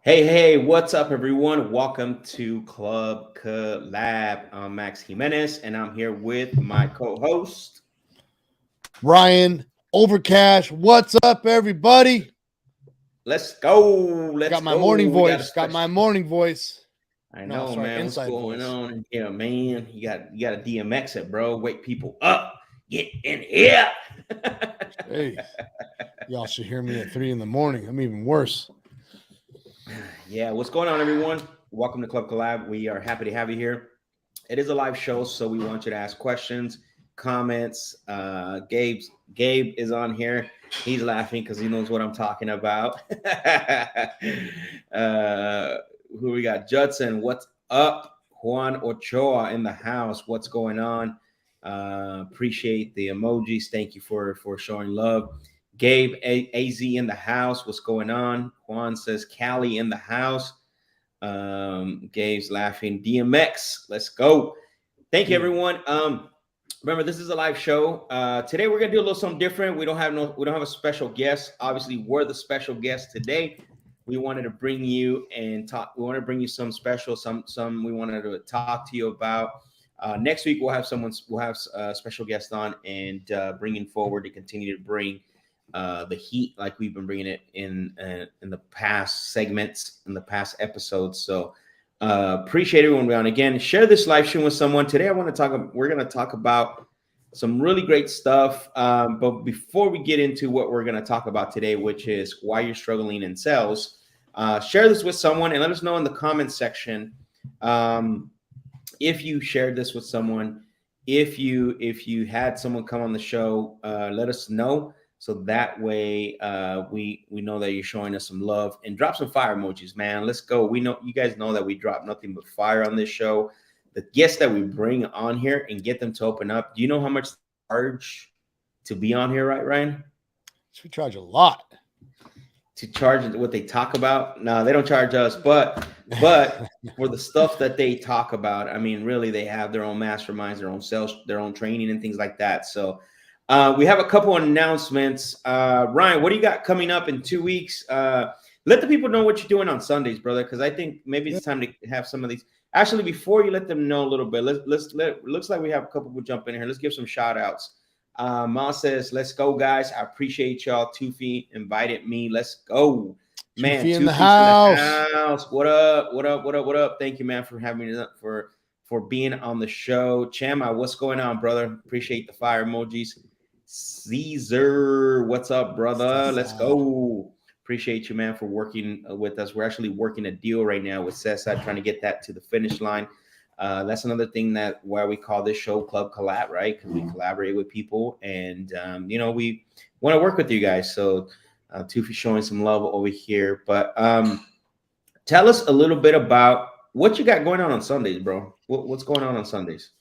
Hey, what's up, everyone? Welcome to Club Collab. I'm Max Jimenez, and I'm here with my co-host. Ryan Overcash. What's up, everybody? Let's go. Let's Got my go. morning We got a voice. Got special. my morning voice. I No, know, sorry, man. What's inside going voice. on in here, man? You got to DMX it, bro. Wake people up. Get in here. Hey, y'all should hear me at 3 a.m. I'm even worse. Yeah, what's going on, everyone? Welcome to Club Collab. We are happy to have you here. It is a live show, so we want you to ask questions, comments. Gabe is on here. He's laughing because he knows what I'm talking about. uh, who we got? Judson, what's up? Juan Ochoa in the house. What's going on? Appreciate the emojis. Thank you for showing love. Gabe AZ in the house. What's going on? Juan says Cali in the house. Gabe's laughing. DMX, let's go. Thank you, everyone. Remember, this is a live show. Today we're gonna do a little something different. We don't have a special guest. Obviously, we're the special guest today. We wanted to bring you and talk. We want to bring you some special, some we wanted to talk to you about. Next week we'll have a special guest on and bringing forward to continue to bring the heat like we've been bringing it in the past segments, in the past episodes. So appreciate everyone being on. Again, share this live stream with someone. Today we're going to talk about some really great stuff. But before we get into what we're going to talk about today, which is why you're struggling in sales, share this with someone and let us know in the comments section if you shared this with someone. If you had someone come on the show, let us know, so that way we know that you're showing us some love, and drop some fire emojis, man. Let's go. We know you guys know that we drop nothing but fire on this show. The guests that we bring on here and get them to open up. Do you know how much they charge to be on here, right, Ryan? We charge a lot. To charge what they talk about? No, they don't charge us, but for the stuff that they talk about, I mean, really, they have their own masterminds, their own sales, their own training, and things like that. So we have a couple of announcements. Ryan, what do you got coming up in 2 weeks? Let the people know what you're doing on Sundays, brother, because I think maybe it's time to have some of these. Actually, before you let them know a little bit, looks like we have a couple people jump in here. Let's give some shout outs. Ma says, let's go, guys. I appreciate y'all. Tufi invited me. Let's go. Man, Tufi in the Tufi's in the house. house. What up? What up? What up? What up? Thank you, man, for having me, for being on the show. Chama, what's going on, brother? Appreciate the fire emojis. Caesar, what's up, brother? Let's go. Appreciate you, man, for working with us. We're actually working a deal right now with Cesar, trying to get that to the finish line. That's another thing that why we call this show Club Collab, right? Because we collaborate with people, and we want to work with you guys. So, Tufi showing some love over here. But tell us a little bit about what you got going on Sundays, bro. What's going on Sundays?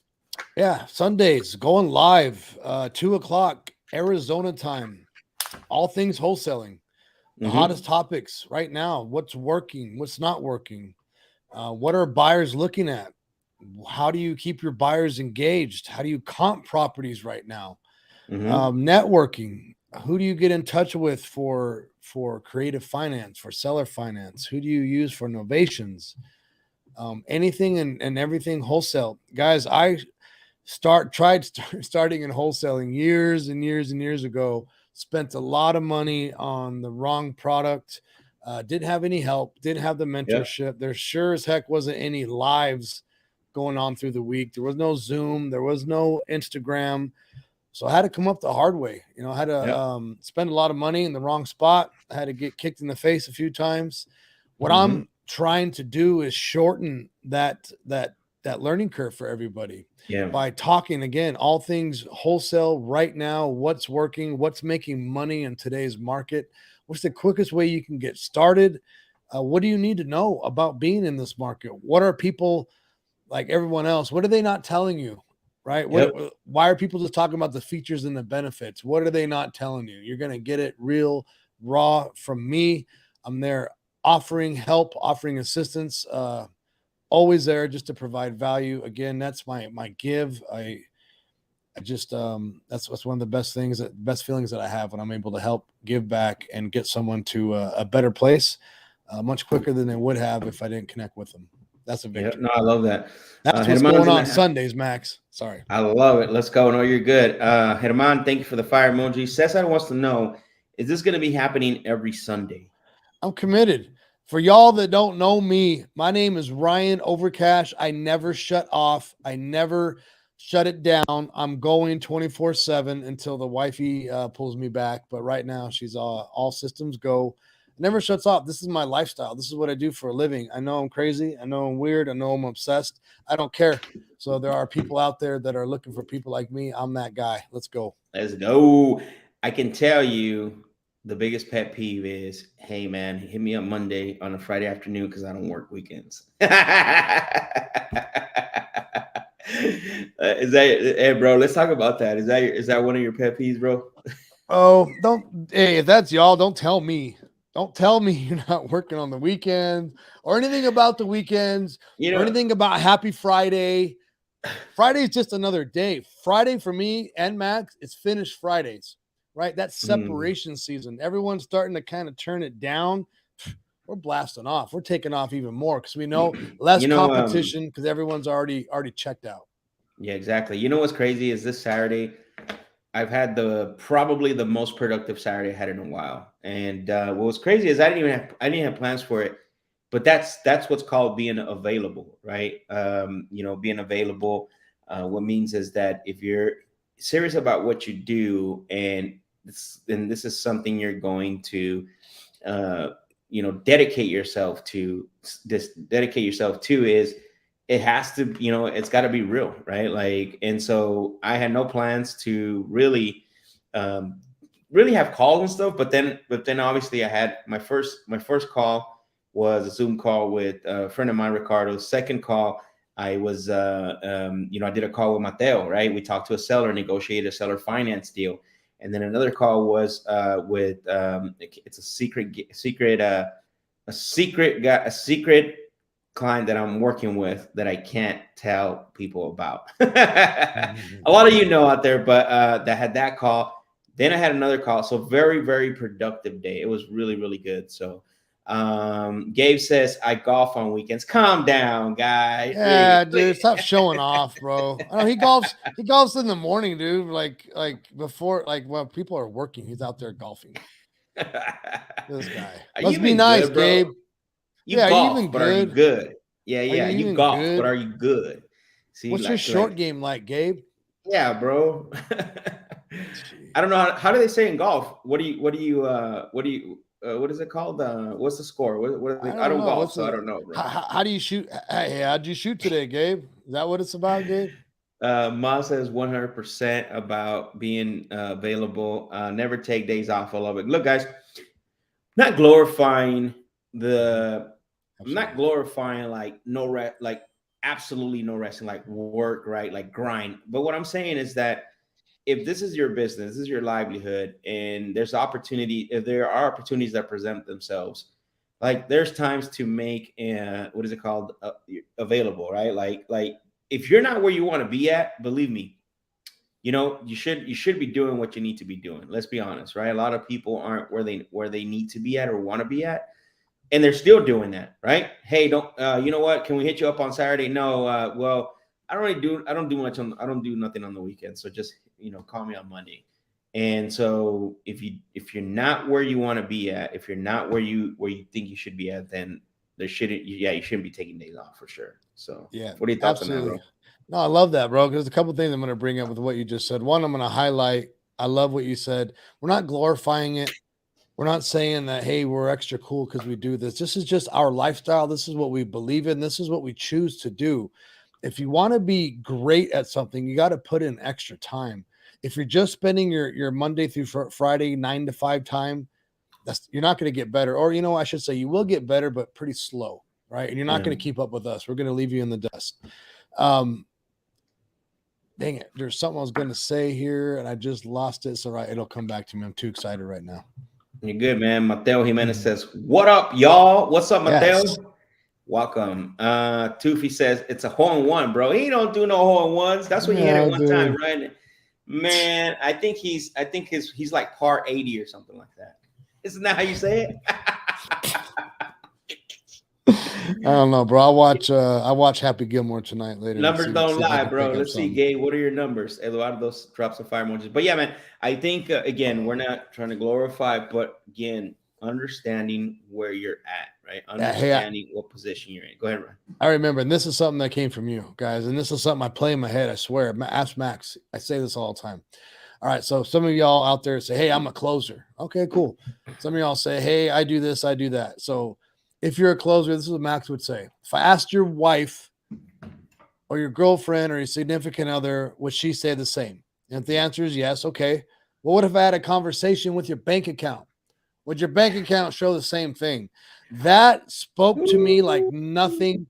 Yeah, Sundays going live, 2 o'clock Arizona time. All things wholesaling. The hottest topics right now. What's working? What's not working? What are buyers looking at? How do you keep your buyers engaged? How do you comp properties right now? Networking. Who do you get in touch with for creative finance, for seller finance? Who do you use for novations? Anything and everything wholesale. Guys, I starting in wholesaling years and years and years ago. Spent a lot of money on the wrong product. Didn't have any help. Didn't have the mentorship. Yep. There sure as heck wasn't any lives going on through the week. There was no Zoom. There was no Instagram. So I had to come up the hard way. I had to spend a lot of money in the wrong spot. I had to get kicked in the face a few times. What I'm trying to do is shorten that learning curve for everybody by talking again, all things wholesale right now, what's working, what's making money in today's market, what's the quickest way you can get started. What do you need to know about being in this market? What are people like everyone else? What are they not telling you? Right? Why are people just talking about the features and the benefits? What are they not telling you? You're going to get it real raw from me. I'm there offering help, offering assistance, always there just to provide value. Again, that's my give. I just that's one of the best feelings that I have when I'm able to help give back and get someone to a better place. much quicker than they would have if I didn't connect with them. That's a victory. No, I love that. That's what's going on Sundays, Max. Sorry. I love it. Let's go. No, you're good. Herman, thank you for the fire emoji. Cesar wants to know, is this going to be happening every Sunday? I'm committed. For y'all that don't know me, my name is Ryan Overcash. I never shut off. I never shut it down. I'm going 24/7 until the wifey pulls me back. But right now, she's all systems go. Never shuts off. This is my lifestyle. This is what I do for a living. I know I'm crazy. I know I'm weird. I know I'm obsessed. I don't care. So there are people out there that are looking for people like me. I'm that guy. Let's go. Let's go. I can tell you the biggest pet peeve is, hey man, hit me up Monday on a Friday afternoon because I don't work weekends. Is that, hey bro, let's talk about that. Is that one of your pet peeves, bro? Oh, hey, if that's y'all, don't tell me. Don't tell me you're not working on the weekends or anything about the weekends or anything about Happy Friday. Friday is just another day. Friday for me and Max, it's finished Fridays, right? That's separation season. Everyone's starting to kind of turn it down. We're blasting off. We're taking off even more because we know less competition because everyone's already checked out. Yeah, exactly. You know what's crazy is this Saturday, I've had probably the most productive Saturday I had in a while. And what was crazy is I didn't have plans for it, but that's what's called being available, right? Being available. What means is that if you're serious about what you do, and this is something you're going to, dedicate yourself to. Is it has to, it's got to be real, right? Like, and so I had no plans to really have calls and stuff. But then obviously I had my first call was a Zoom call with a friend of mine, Ricardo. Second call, I was, I did a call with Mateo, right? We talked to a seller, negotiated a seller finance deal. And then another call was with, it's a secret client that I'm working with that I can't tell people about. A lot of out there, but that had that call. Then I had another call. So very, very productive day. It was really, really good. So Gabe says I golf on weekends. Calm down, guy. Yeah, dude, stop showing off, bro. I know he golfs in the morning, dude. Like before, like when people are working, he's out there golfing. This guy. Let's be nice, good, Gabe. You golf, but are you good? Yeah. You golf, good? but are you good? See, what's your short game like, Gabe? Yeah, bro. I don't know how do they say in golf? What is it called? What's the score? I don't golf, so I don't know, bro. How do you shoot? Hey, how'd you shoot today, Gabe? Is that what it's about, Gabe? Ma says 100% about being available. Never take days off. I love it. Look, guys, not glorifying I'm not glorifying like no rest, like absolutely no resting, like work, right? Like grind. But what I'm saying is that if this is your business, this is your livelihood, and if there are opportunities that present themselves, like there's times to make what is it called available, right? Like if you're not where you want to be at, believe me, you should be doing what you need to be doing. Let's be honest, right? A lot of people aren't where they need to be at or want to be at, and they're still doing that, right? Hey, don't you know what? Can we hit you up on Saturday? No, well, I don't do nothing on the weekend, so just call me on Monday. And so if you're not where you want to be at, if you're not where you think you should be at, then you shouldn't be taking days off for sure. So yeah, what are your thoughts on that, bro? No, I love that, bro. Because there's a couple things I'm going to bring up with what you just said. One, I'm going to highlight. I love what you said. We're not glorifying it. We're not saying that, hey, we're extra cool because we do this. This is just our lifestyle. This is what we believe in. This is what we choose to do. If you want to be great at something, you got to put in extra time. If you're just spending your Monday through Friday 9 to 5 time, you're not going to get better. Or, I should say you will get better, but pretty slow, right? And you're not going to keep up with us. We're going to leave you in the dust. Dang it. There's something I was going to say here, and I just lost it. So it'll come back to me. I'm too excited right now. You're good, man. Mateo Jimenez says, what up, y'all? What's up, Mateo? Yes. Welcome. Toofy says, it's a hole-in-one, bro. He don't do no hole-in-ones. That's what he hit it one time, right? Man, I think he's like par 80 or something like that. Isn't that how you say it? I don't know, bro. I watch Happy Gilmore tonight later. Numbers don't See if I lie, can bro. pick up Let's see, something. Gabe. What are your numbers? Eduardo drops a fire emojis. But yeah, man, I think again, we're not trying to glorify, but again, understanding where you're at, right? Understanding what position you're in. Go ahead, Ryan. I remember, and this is something that came from you guys, and this is something I play in my head. I swear. Ask Max. I say this all the time. All right, so some of y'all out there say, "Hey, I'm a closer." Okay, cool. Some of y'all say, "Hey, I do this, I do that." So if you're a closer, this is what Max would say. If I asked your wife or your girlfriend or your significant other, would she say the same? And if the answer is yes, okay. Well, what if I had a conversation with your bank account? Would your bank account show the same thing? That spoke to me like nothing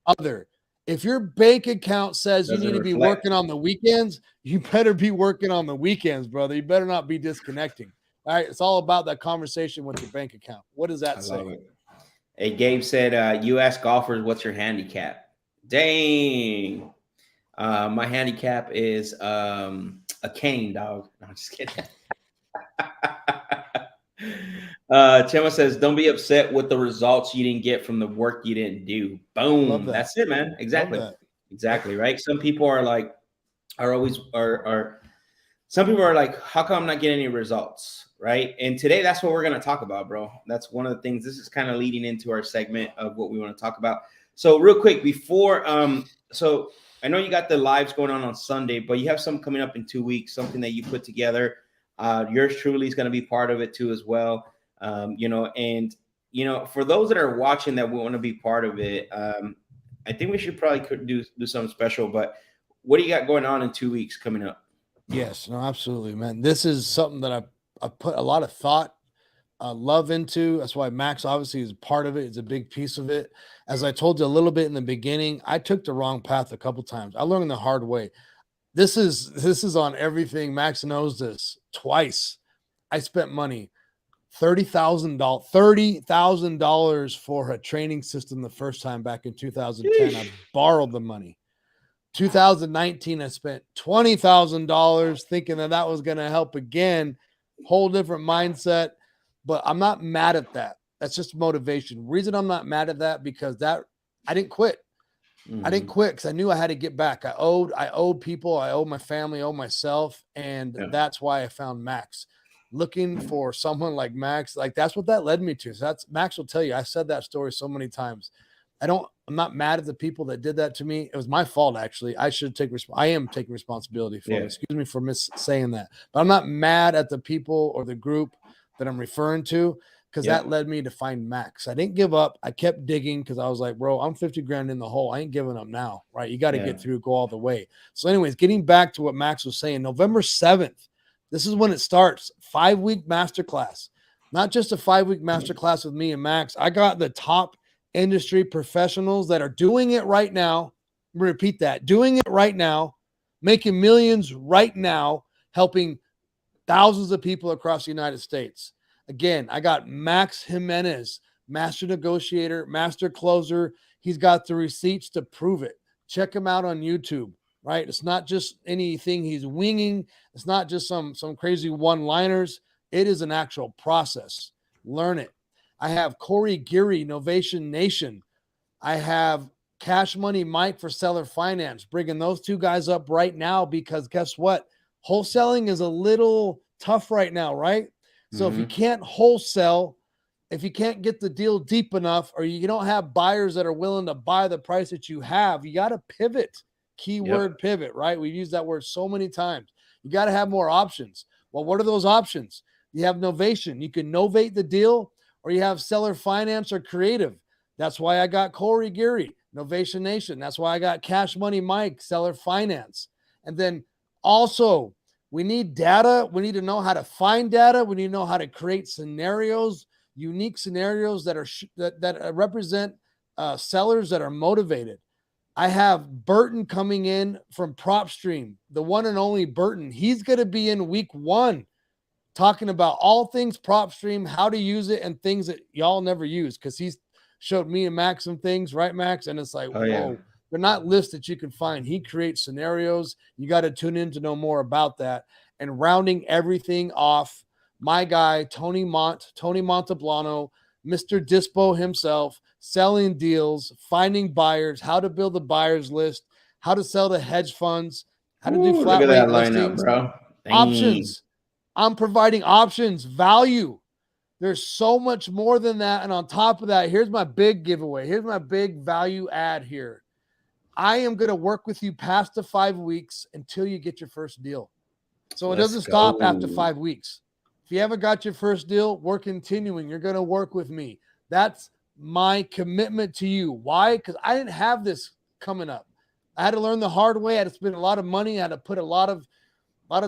other. If your bank account says you need to be working on the weekends, you better be working on the weekends, brother. You better not be disconnecting. All right. It's all about that conversation with your bank account. What does that say? Love it. Hey, Gabe said, you ask golfers, what's your handicap? Dang. My handicap is a cane, dog. No, I'm just kidding. Chema says, don't be upset with the results you didn't get from the work you didn't do. Boom. That's it, man. Exactly. Exactly. Right. Some people are like, some people are like, how come I'm not getting any results? Right. And today, that's what we're going to talk about, bro. That's one of the things. This is kind of leading into our segment of what we want to talk about. So real quick before, so I know you got the lives going on Sunday, but you have some coming up in 2 weeks, something that you put together. Yours truly is going to be part of it too, as well. For those that are watching that want to be part of it, I think we should probably do something special. But what do you got going on in 2 weeks coming up? Yes, no, absolutely, man. This is something that I put a lot of thought, love into. That's why Max obviously is part of it. It's a big piece of it. As I told you a little bit in the beginning, I took the wrong path a couple times. I learned the hard way. This is on everything. Max knows this. Twice, I spent money, $30,000 for a training system the first time back in 2010. I borrowed the money. 2019, I spent $20,000 thinking that was going to help again. Whole different mindset, but I'm not mad at that. That's just motivation. Reason I'm not mad at that because I didn't quit. I didn't quit because I knew I had to get back. I owed people, I owed my family, I owed myself, and that's why I found Max. Looking for someone like Max, like that's what that led me to. So that's Max will tell you. I said that story so many times. I'm not mad at the people that did that to me. It was my fault, actually. I am taking responsibility for it. Excuse me for saying that. But I'm not mad at the people or the group that I'm referring to because that led me to find Max. I didn't give up. I kept digging because I was like, bro, I'm 50 grand in the hole. I ain't giving up now, right? You got to get through, go all the way. So anyways, getting back to what Max was saying, November 7th, this is when it starts. 5-week masterclass. Not just a 5-week masterclass with me and Max. I got the top industry professionals that are doing it right now. Repeat that. Doing it right now, making millions right now, helping thousands of people across the United States. Again, I got Max Jimenez, master negotiator, master closer. He's got the receipts to prove it. Check him out on YouTube, right? It's not just anything he's winging. It's not just some crazy one-liners. It is an actual process. Learn it. I have Corey Geary, Novation Nation. I have Cash Money Mike for Seller Finance, bringing those two guys up right now because guess what? Wholesaling is a little tough right now, right? So if you can't wholesale, if you can't get the deal deep enough, or you don't have buyers that are willing to buy the price that you have, you got to pivot. Keyword pivot, right? We've used that word so many times. You got to have more options. Well, what are those options? You have novation. You can novate the deal, or you have seller finance or creative. That's why I got Corey Geary, Novation Nation. That's why I got Cash Money Mike, seller finance. And then also, we need data. We need to know how to find data. We need to know how to create scenarios, unique scenarios that are that represent sellers that are motivated. I have Burton coming in from PropStream, the one and only Burton. He's going to be in week 1 talking about all things PropStream, how to use it, and things that y'all never use because he's showed me and Max some things, right, Max? And it's like, whoa, they're not lists that you can find. He creates scenarios. You got to tune in to know more about that. And rounding everything off, my guy, Tony Monteblano, Mr. Dispo himself, selling deals, finding buyers, how to build a buyer's list, how to sell to hedge funds, how to do Ooh, look flat at that rate lineup, listings, bro. Dang. options. I'm providing options, value. There's so much more than that. And on top of that, here's my big giveaway. Here's my big value add here. I am going to work with you past the 5 weeks until you get your first deal. So it Let's doesn't stop go. after 5 weeks. If you haven't got your first deal, we're continuing. You're going to work with me. That's my commitment to you. Why? Because I didn't have this coming up. I had to learn the hard way. I had to spend a lot of money. I had to put a lot of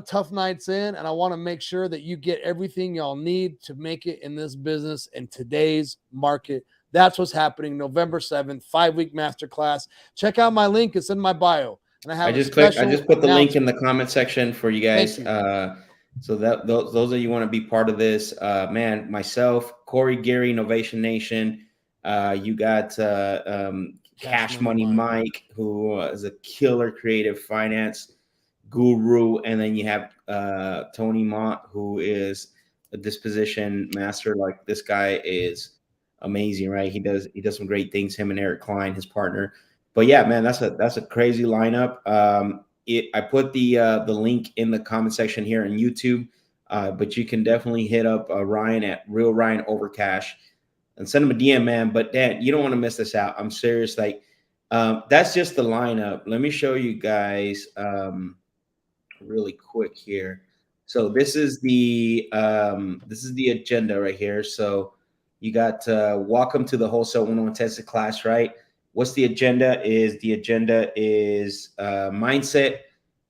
tough nights in, and I want to make sure that you get everything y'all need to make it in this business in today's market. That's what's happening November 7th, 5-week masterclass. Check out my link. It's in my bio. And I have I just put the link in the announcement. comment section for you guys. Thank you. So that those of you want to be part of this, man, myself, Corey, Gary, Novation Nation. You got Cash Money Mike, who is a killer creative finance guru, and then you have Tony Mont, who is a disposition master. Like, this guy is amazing, right? He does some great things. Him and Eric Klein, his partner. But yeah, man, that's a crazy lineup. I put the link in the comment section here on YouTube, but you can definitely hit up Ryan at Real Ryan Overcash and send him a DM, man. But Dan, you don't want to miss this out. I'm serious. Like, that's just the lineup. Let me show you guys really quick here. So this is the agenda right here. So you got welcome to the Wholesale 101 Tested class, right? What's the agenda? The agenda is mindset.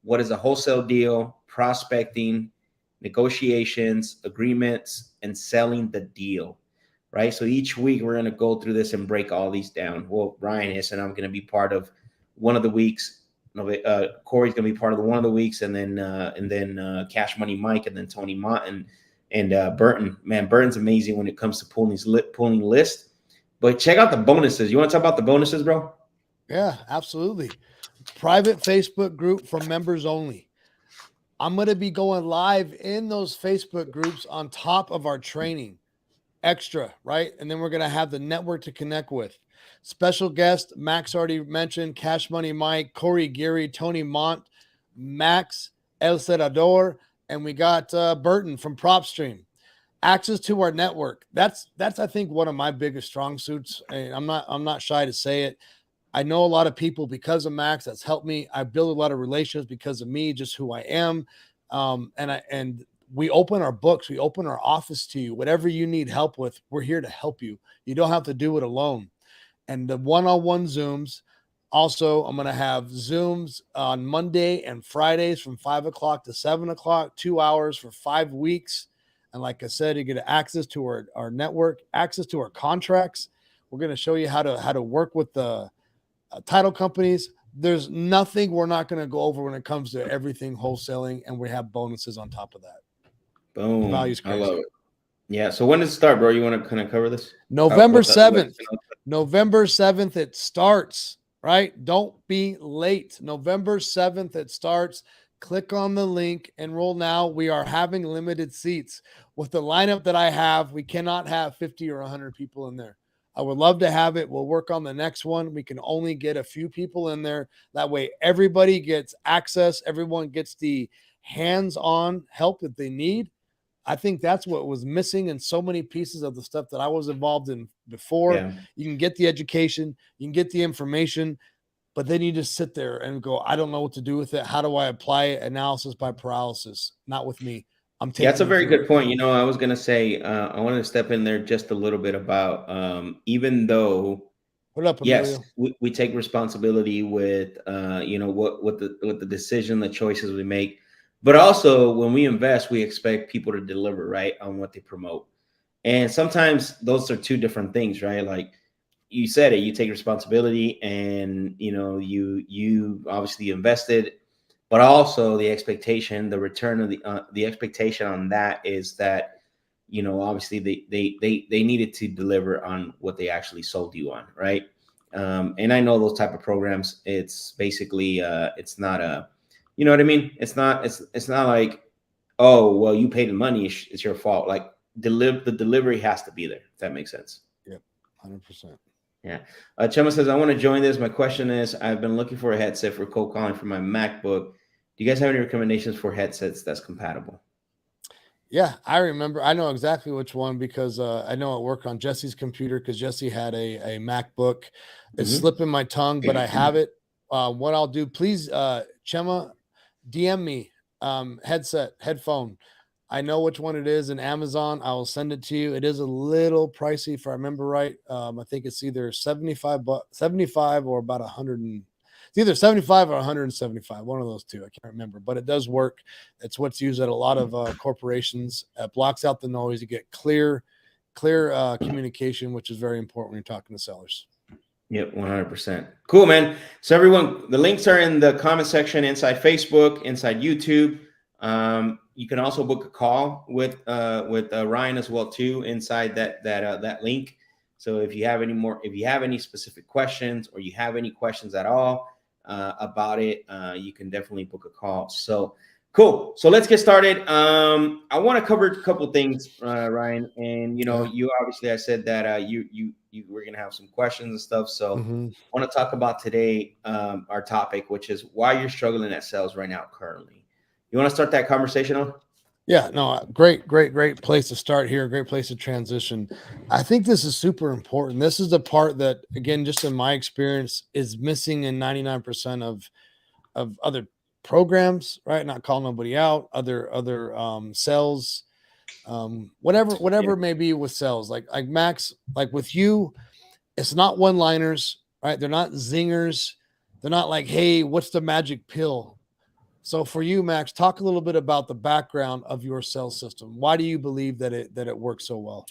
What is a wholesale deal? Prospecting, negotiations, agreements, and selling the deal, right? So each week we're going to go through this and break all these down. Well, Ryan is, and I'm going to be part of one of the weeks. Corey's going to be part of one of the weeks, and then Cash Money Mike, and then Tony Mott and Burton. Man, Burton's amazing when it comes to pulling lists. But check out the bonuses. You want to talk about the bonuses, bro? Yeah, absolutely. Private Facebook group for members only. I'm going to be going live in those Facebook groups on top of our training. Extra, right? And then we're going to have the network to connect with. Special guest, Max already mentioned, Cash Money Mike, Corey Geary, Tony Mont, Max El Cerador, and we got Burton from PropStream. Access to our network. That's I think one of my biggest strong suits. And I'm not shy to say it. I know a lot of people because of Max. That's helped me. I build a lot of relationships because of me, just who I am. And we open our books. We open our office to you. Whatever you need help with, we're here to help you. You don't have to do it alone. And the one-on-one Zooms. Also, I'm going to have Zooms on Monday and Fridays from 5 o'clock to 7 o'clock, 2 hours for 5 weeks. And like I said, you get access to our network, access to our contracts. We're going to show you how to work with the title companies. There's nothing we're not going to go over when it comes to everything wholesaling, and we have bonuses on top of that. Boom. Value's crazy. I love it. Yeah. So when does it start, bro? You want to kind of cover this? November 7th. November 7th, it starts, right? Don't be late. November 7th, it starts. Click on the link, enroll now. We are having limited seats. With the lineup that I have, we cannot have 50 or 100 people in there. I would love to have it. We'll work on the next one. We can only get a few people in there. That way, everybody gets access. Everyone gets the hands-on help that they need. I think that's what was missing in so many pieces of the stuff that I was involved in before. Yeah. You can get the education, you can get the information, but then you just sit there and go, I don't know what to do with it. How do I apply it? Analysis by paralysis? Not with me. I'm taking. That's a very good point. You know, I was going to say, I want to step in there just a little bit about, even though, what up, Emilio? Yes, we take responsibility with, you know, what the decision, the choices we make, but also when we invest, we expect people to deliver, right, on what they promote. And sometimes those are two different things, right? Like you said it, you take responsibility, and you know, you obviously invested. But also the expectation, the return of the expectation on that is that, you know, obviously they needed to deliver on what they actually sold you on, right? And I know those type of programs. It's basically it's not a, you know what I mean? It's not like, oh well, you paid the money, it's your fault. Like, the delivery has to be there, if that makes sense. Yep, 100%. Yeah. Chema says, I want to join this. My question is, I've been looking for a headset for cold calling for my MacBook. Do you guys have any recommendations for headsets that's compatible? Yeah, I remember. I know exactly which one because I know it worked on Jesse's computer because Jesse had a MacBook. It's slipping my tongue, but I have it. What I'll do, please, Chema, DM me headphone. I know which one it is in Amazon. I will send it to you. It is a little pricey if I remember right. I think it's either 75 or about 100 and it's either 75 or 175, one of those two. I can't remember, but it does work. It's what's used at a lot of corporations. It blocks out the noise. You get clear communication, which is very important when you're talking to sellers. Yep, 100%. Cool, man. So everyone, the links are in the comment section inside Facebook, inside YouTube. You can also book a call with Ryan as well too inside that link. So if you have any specific questions or you have any questions at all about it, you can definitely book a call. So cool. So let's get started. I want to cover a couple things, Ryan, and you obviously, I said that you were gonna have some questions and stuff. So I want to talk about today our topic, which is why you're struggling at sales right now currently. You want to start that conversation on? Yeah, no, great place to start here. Great place to transition. I think this is super important. This is the part that, again, just in my experience, is missing in 99% of other programs, right? Not calling nobody out, other sales, whatever it may be with sales. Like Max, like with you, it's not one-liners, right? They're not zingers. They're not like, hey, what's the magic pill? So for you, Max, talk a little bit about the background of your sales system. Why do you believe that it works so well?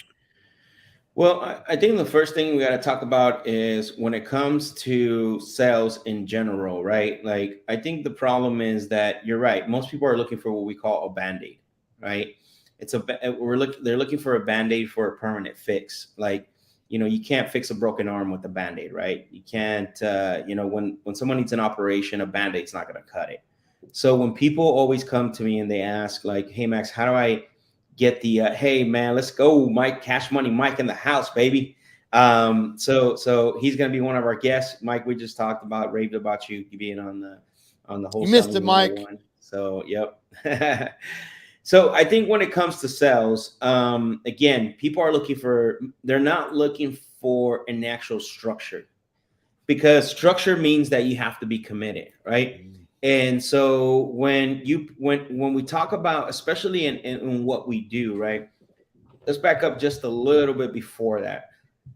Well, I think the first thing we got to talk about is when it comes to sales in general, right? Like, I think the problem is that you're right. Most people are looking for what we call a band-aid, right? They're looking for a band-aid for a permanent fix. Like, you can't fix a broken arm with a band-aid, right? You can't, when someone needs an operation, a band-aid's not going to cut it. So when people always come to me and they ask like, hey, Max, how do I get the, hey man, let's go, Mike, Cash Money Mike in the house, baby. So he's going to be one of our guests. Mike, we just raved about you being on the wholesale. You missed it, Mike. So, yep. So I think when it comes to sales, again, people are they're not looking for an actual structure, because structure means that you have to be committed, right? And so when we talk about, especially in what we do, right? Let's back up just a little bit before that.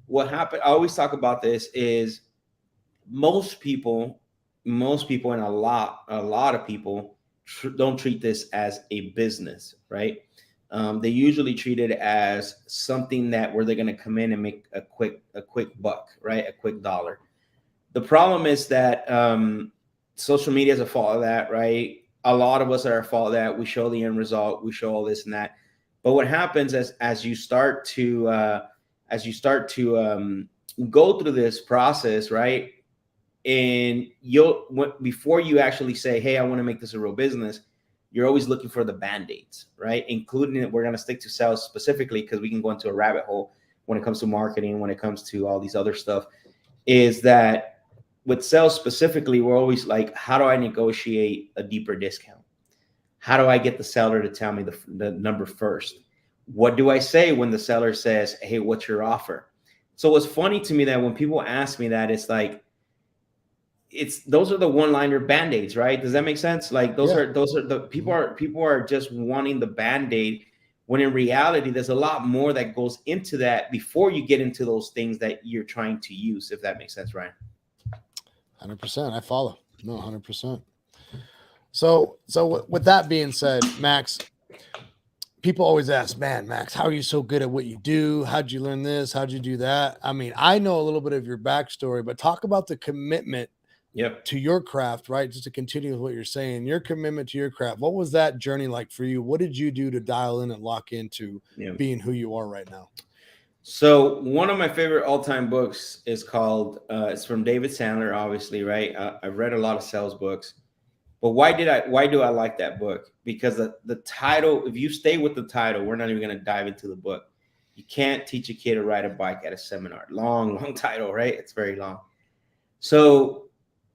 What happened, I always talk about this, is most people and a lot of people don't treat this as a business, right? They usually treat it as something where they're going to come in and make a quick buck, right? A quick dollar. The problem is that social media is a fault of that, right? A lot of us are at fault of that. We show the end result, we show all this and that. But what happens as you start to go through this process, right? And before you actually say, hey, I want to make this a real business, you're always looking for the band-aids, right? Including, we're going to stick to sales specifically because we can go into a rabbit hole when it comes to marketing, when it comes to all these other stuff, is that with sales specifically, we're always like, how do I negotiate a deeper discount? How do I get the seller to tell me the number first? What do I say when the seller says, hey, what's your offer? So what's funny to me that when people ask me that, it's like, those are the one-liner band-aids, right? Does that make sense? Like those are the people are just wanting the band-aid, when in reality, there's a lot more that goes into that before you get into those things that you're trying to use, if that makes sense, Ryan. 100%. I follow. No, 100%. So with that being said, Max, people always ask, man, Max, how are you so good at what you do? How'd you learn this? How'd you do that? I mean, I know a little bit of your backstory, but talk about the commitment to your craft, right? Just to continue with what you're saying, your commitment to your craft. What was that journey like for you? What did you do to dial in and lock into being who you are right now? So one of my favorite all-time books is called, it's from David Sandler, obviously, right? I've read a lot of sales books. But why do I like that book? Because the title, if you stay with the title, we're not even going to dive into the book. You can't teach a kid to ride a bike at a seminar. Long title, right? It's very long. So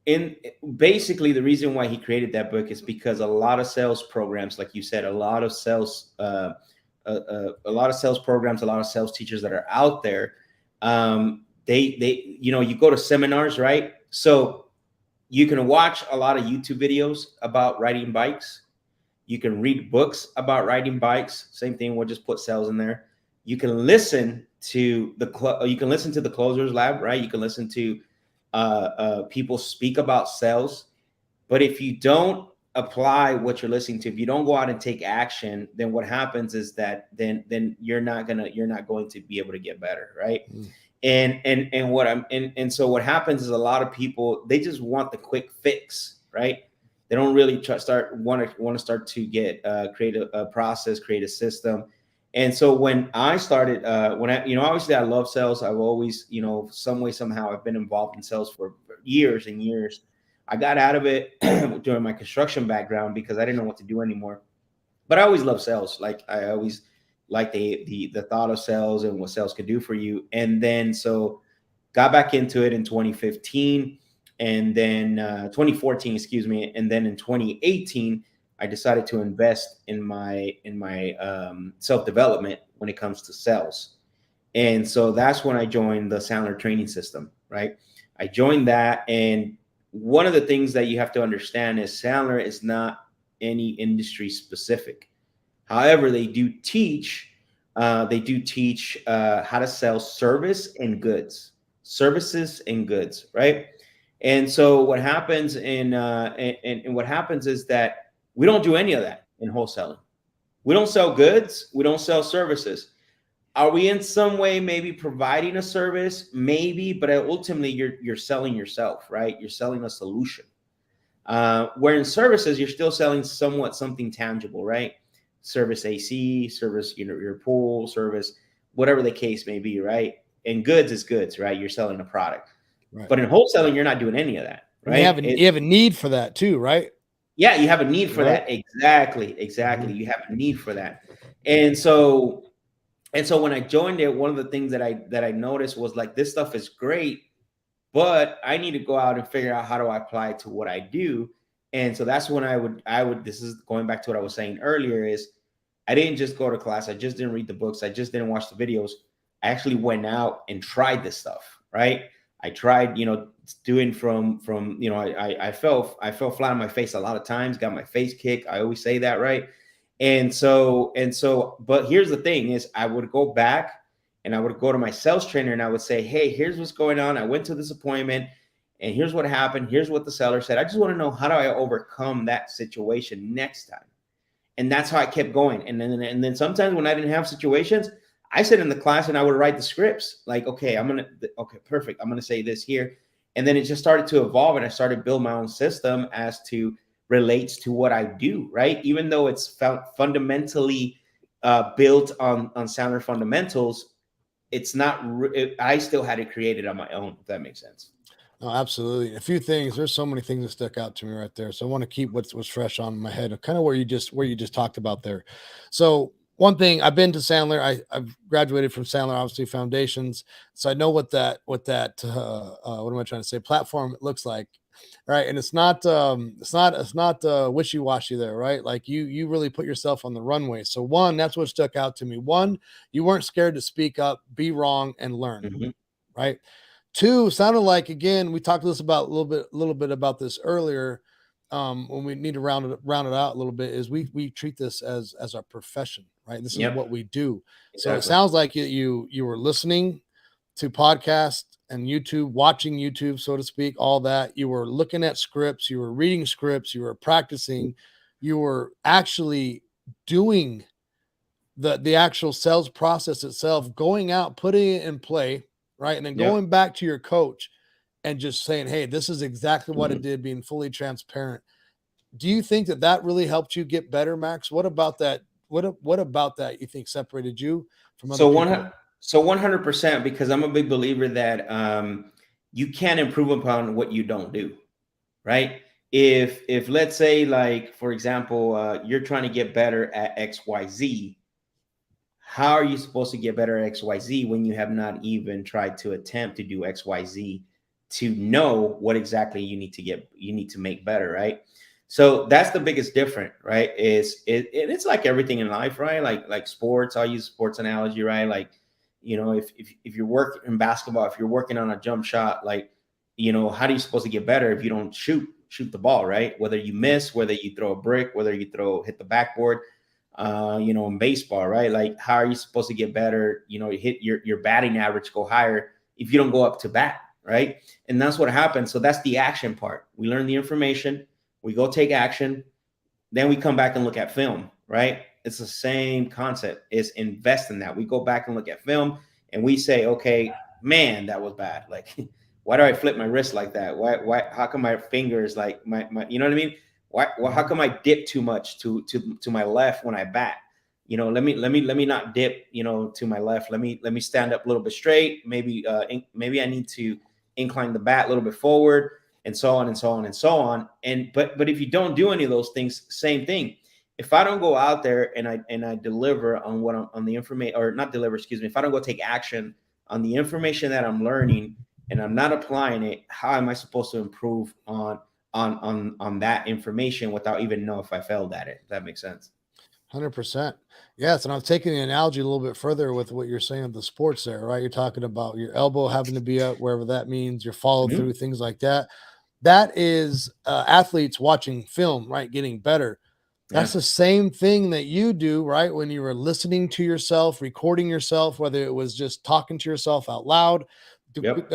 in basically the reason why he created that book is because a lot of sales programs, like you said, a lot of sales programs, a lot of sales teachers that are out there, they you go to seminars, right? So you can watch a lot of YouTube videos about riding bikes. You can read books about riding bikes. Same thing, we'll just put sales in there. You can listen to the closers lab, right? You can listen to people speak about sales. But if you don't apply what you're listening to, if you don't go out and take action, then what happens is that then you're not going to be able to get better, right? And so what happens is a lot of people, they just want the quick fix, right? They don't really want to start to get create a process, create a system. And so when I started, obviously I love sales. I've always, some way, somehow I've been involved in sales for years and years. I got out of it during my construction background because I didn't know what to do anymore. But I always loved sales. Like I always liked the thought of sales and what sales could do for you. And then so got back into it in 2015 and then 2014, excuse me. And then in 2018, I decided to invest in my self-development when it comes to sales. And so that's when I joined the Sandler training system, right? I joined that. And one of the things that you have to understand is Sandler is not any industry specific. However, they do teach how to sell services and goods, right? And so what happens and what happens is that we don't do any of that in wholesaling. We don't sell goods. We don't sell services. Are we in some way maybe providing a service? Maybe, but ultimately you're selling yourself, right? You're selling a solution. Where in services, you're still selling somewhat something tangible, right? Service AC, service, your pool, service, whatever the case may be, right? And goods is goods, right? You're selling a product. Right. But in wholesaling, you're not doing any of that, right? You have a need for that too, right? Yeah, you have a need for that. Exactly. Mm-hmm. You have a need for that. And so when I joined it, one of the things that I noticed was like, this stuff is great, but I need to go out and figure out how do I apply it to what I do. And so that's when I would, this is going back to what I was saying earlier, is I didn't just go to class. I just didn't read the books. I just didn't watch the videos. I actually went out and tried this stuff, right? I tried, doing from, I fell flat on my face a lot of times, got my face kicked. I always say that, right? And so, but here's the thing is I would go back and I would go to my sales trainer and I would say, hey, here's what's going on. I went to this appointment and here's what happened. Here's what the seller said. I just want to know, how do I overcome that situation next time? And that's how I kept going. And then sometimes when I didn't have situations, I sit in the class and I would write the scripts like, okay, perfect. I'm going to say this here. And then it just started to evolve and I started to build my own system as to relates to what I do, right? Even though it's fundamentally built on Sandler fundamentals, it's not, I still had it created on my own, if that makes sense. No, absolutely. A few things. There's so many things that stuck out to me right there. So I want to keep what's fresh on my head, kind of where you just talked about there. So one thing, I've been to Sandler. I've graduated from Sandler, obviously foundations. So I know what am I trying to say? Platform looks like, right? And it's not wishy-washy there, right? Like you really put yourself on the runway. So one, that's what stuck out to me. One, you weren't scared to speak up, be wrong, and learn, right? Two, sounded like, again, we talked a little bit about this earlier. When we need to round it out a little bit, is we treat this as our profession, right? This is what we do. Exactly. So it sounds like you were listening to podcasts and YouTube, watching YouTube, so to speak, all that. You were looking at scripts, you were reading scripts, you were practicing, you were actually doing the actual sales process itself, going out, putting it in play, right? And then going back to your coach and just saying, hey, this is exactly what it did, being fully transparent. Do you think that really helped you get better, Max? What about that? What about that you think separated you from other people? So 100%, because I'm a big believer that you can't improve upon what you don't do, right? if let's say, like, for example, you're trying to get better at XYZ, how are you supposed to get better at XYZ when you have not even tried to attempt to do XYZ to know what exactly you need to make better, right? So that's the biggest difference, right? It's like everything in life, right? Like sports, I'll use sports analogy, right? Like, if you're working in basketball, if you're working on a jump shot, like, how are you supposed to get better if you don't shoot the ball, right? Whether you miss, whether you throw a brick, whether you hit the backboard, in baseball, right? Like, how are you supposed to get better? Hit your batting average, go higher if you don't go up to bat, right? And that's what happens. So that's the action part. We learn the information, we go take action, then we come back and look at film, right? It's the same concept. Is invest in that. We go back and look at film and we say, okay, man, that was bad. Like, why do I flip my wrist like that? Why, how come my fingers, like my you know what I mean? Why, well, how come I dip too much to my left when I bat? Let me not dip, to my left. Let me stand up a little bit straight. Maybe I need to incline the bat a little bit forward, and so on and so on and so on. And but if you don't do any of those things, same thing. If I don't go out there and I deliver on what I'm on the information, or not deliver, excuse me, if I don't go take action on the information that I'm learning and I'm not applying it, how am I supposed to improve on that information without even know if I failed at it? If that makes sense. 100%. Yes, and I'm taking the analogy a little bit further with what you're saying of the sports there, right? You're talking about your elbow having to be up wherever that means, your follow Mm-hmm. through, things like that. That is athletes watching film, right? Getting better. That's Yeah. the same thing that you do, right? When you were listening to yourself, recording yourself, whether it was just talking to yourself out loud, Yep.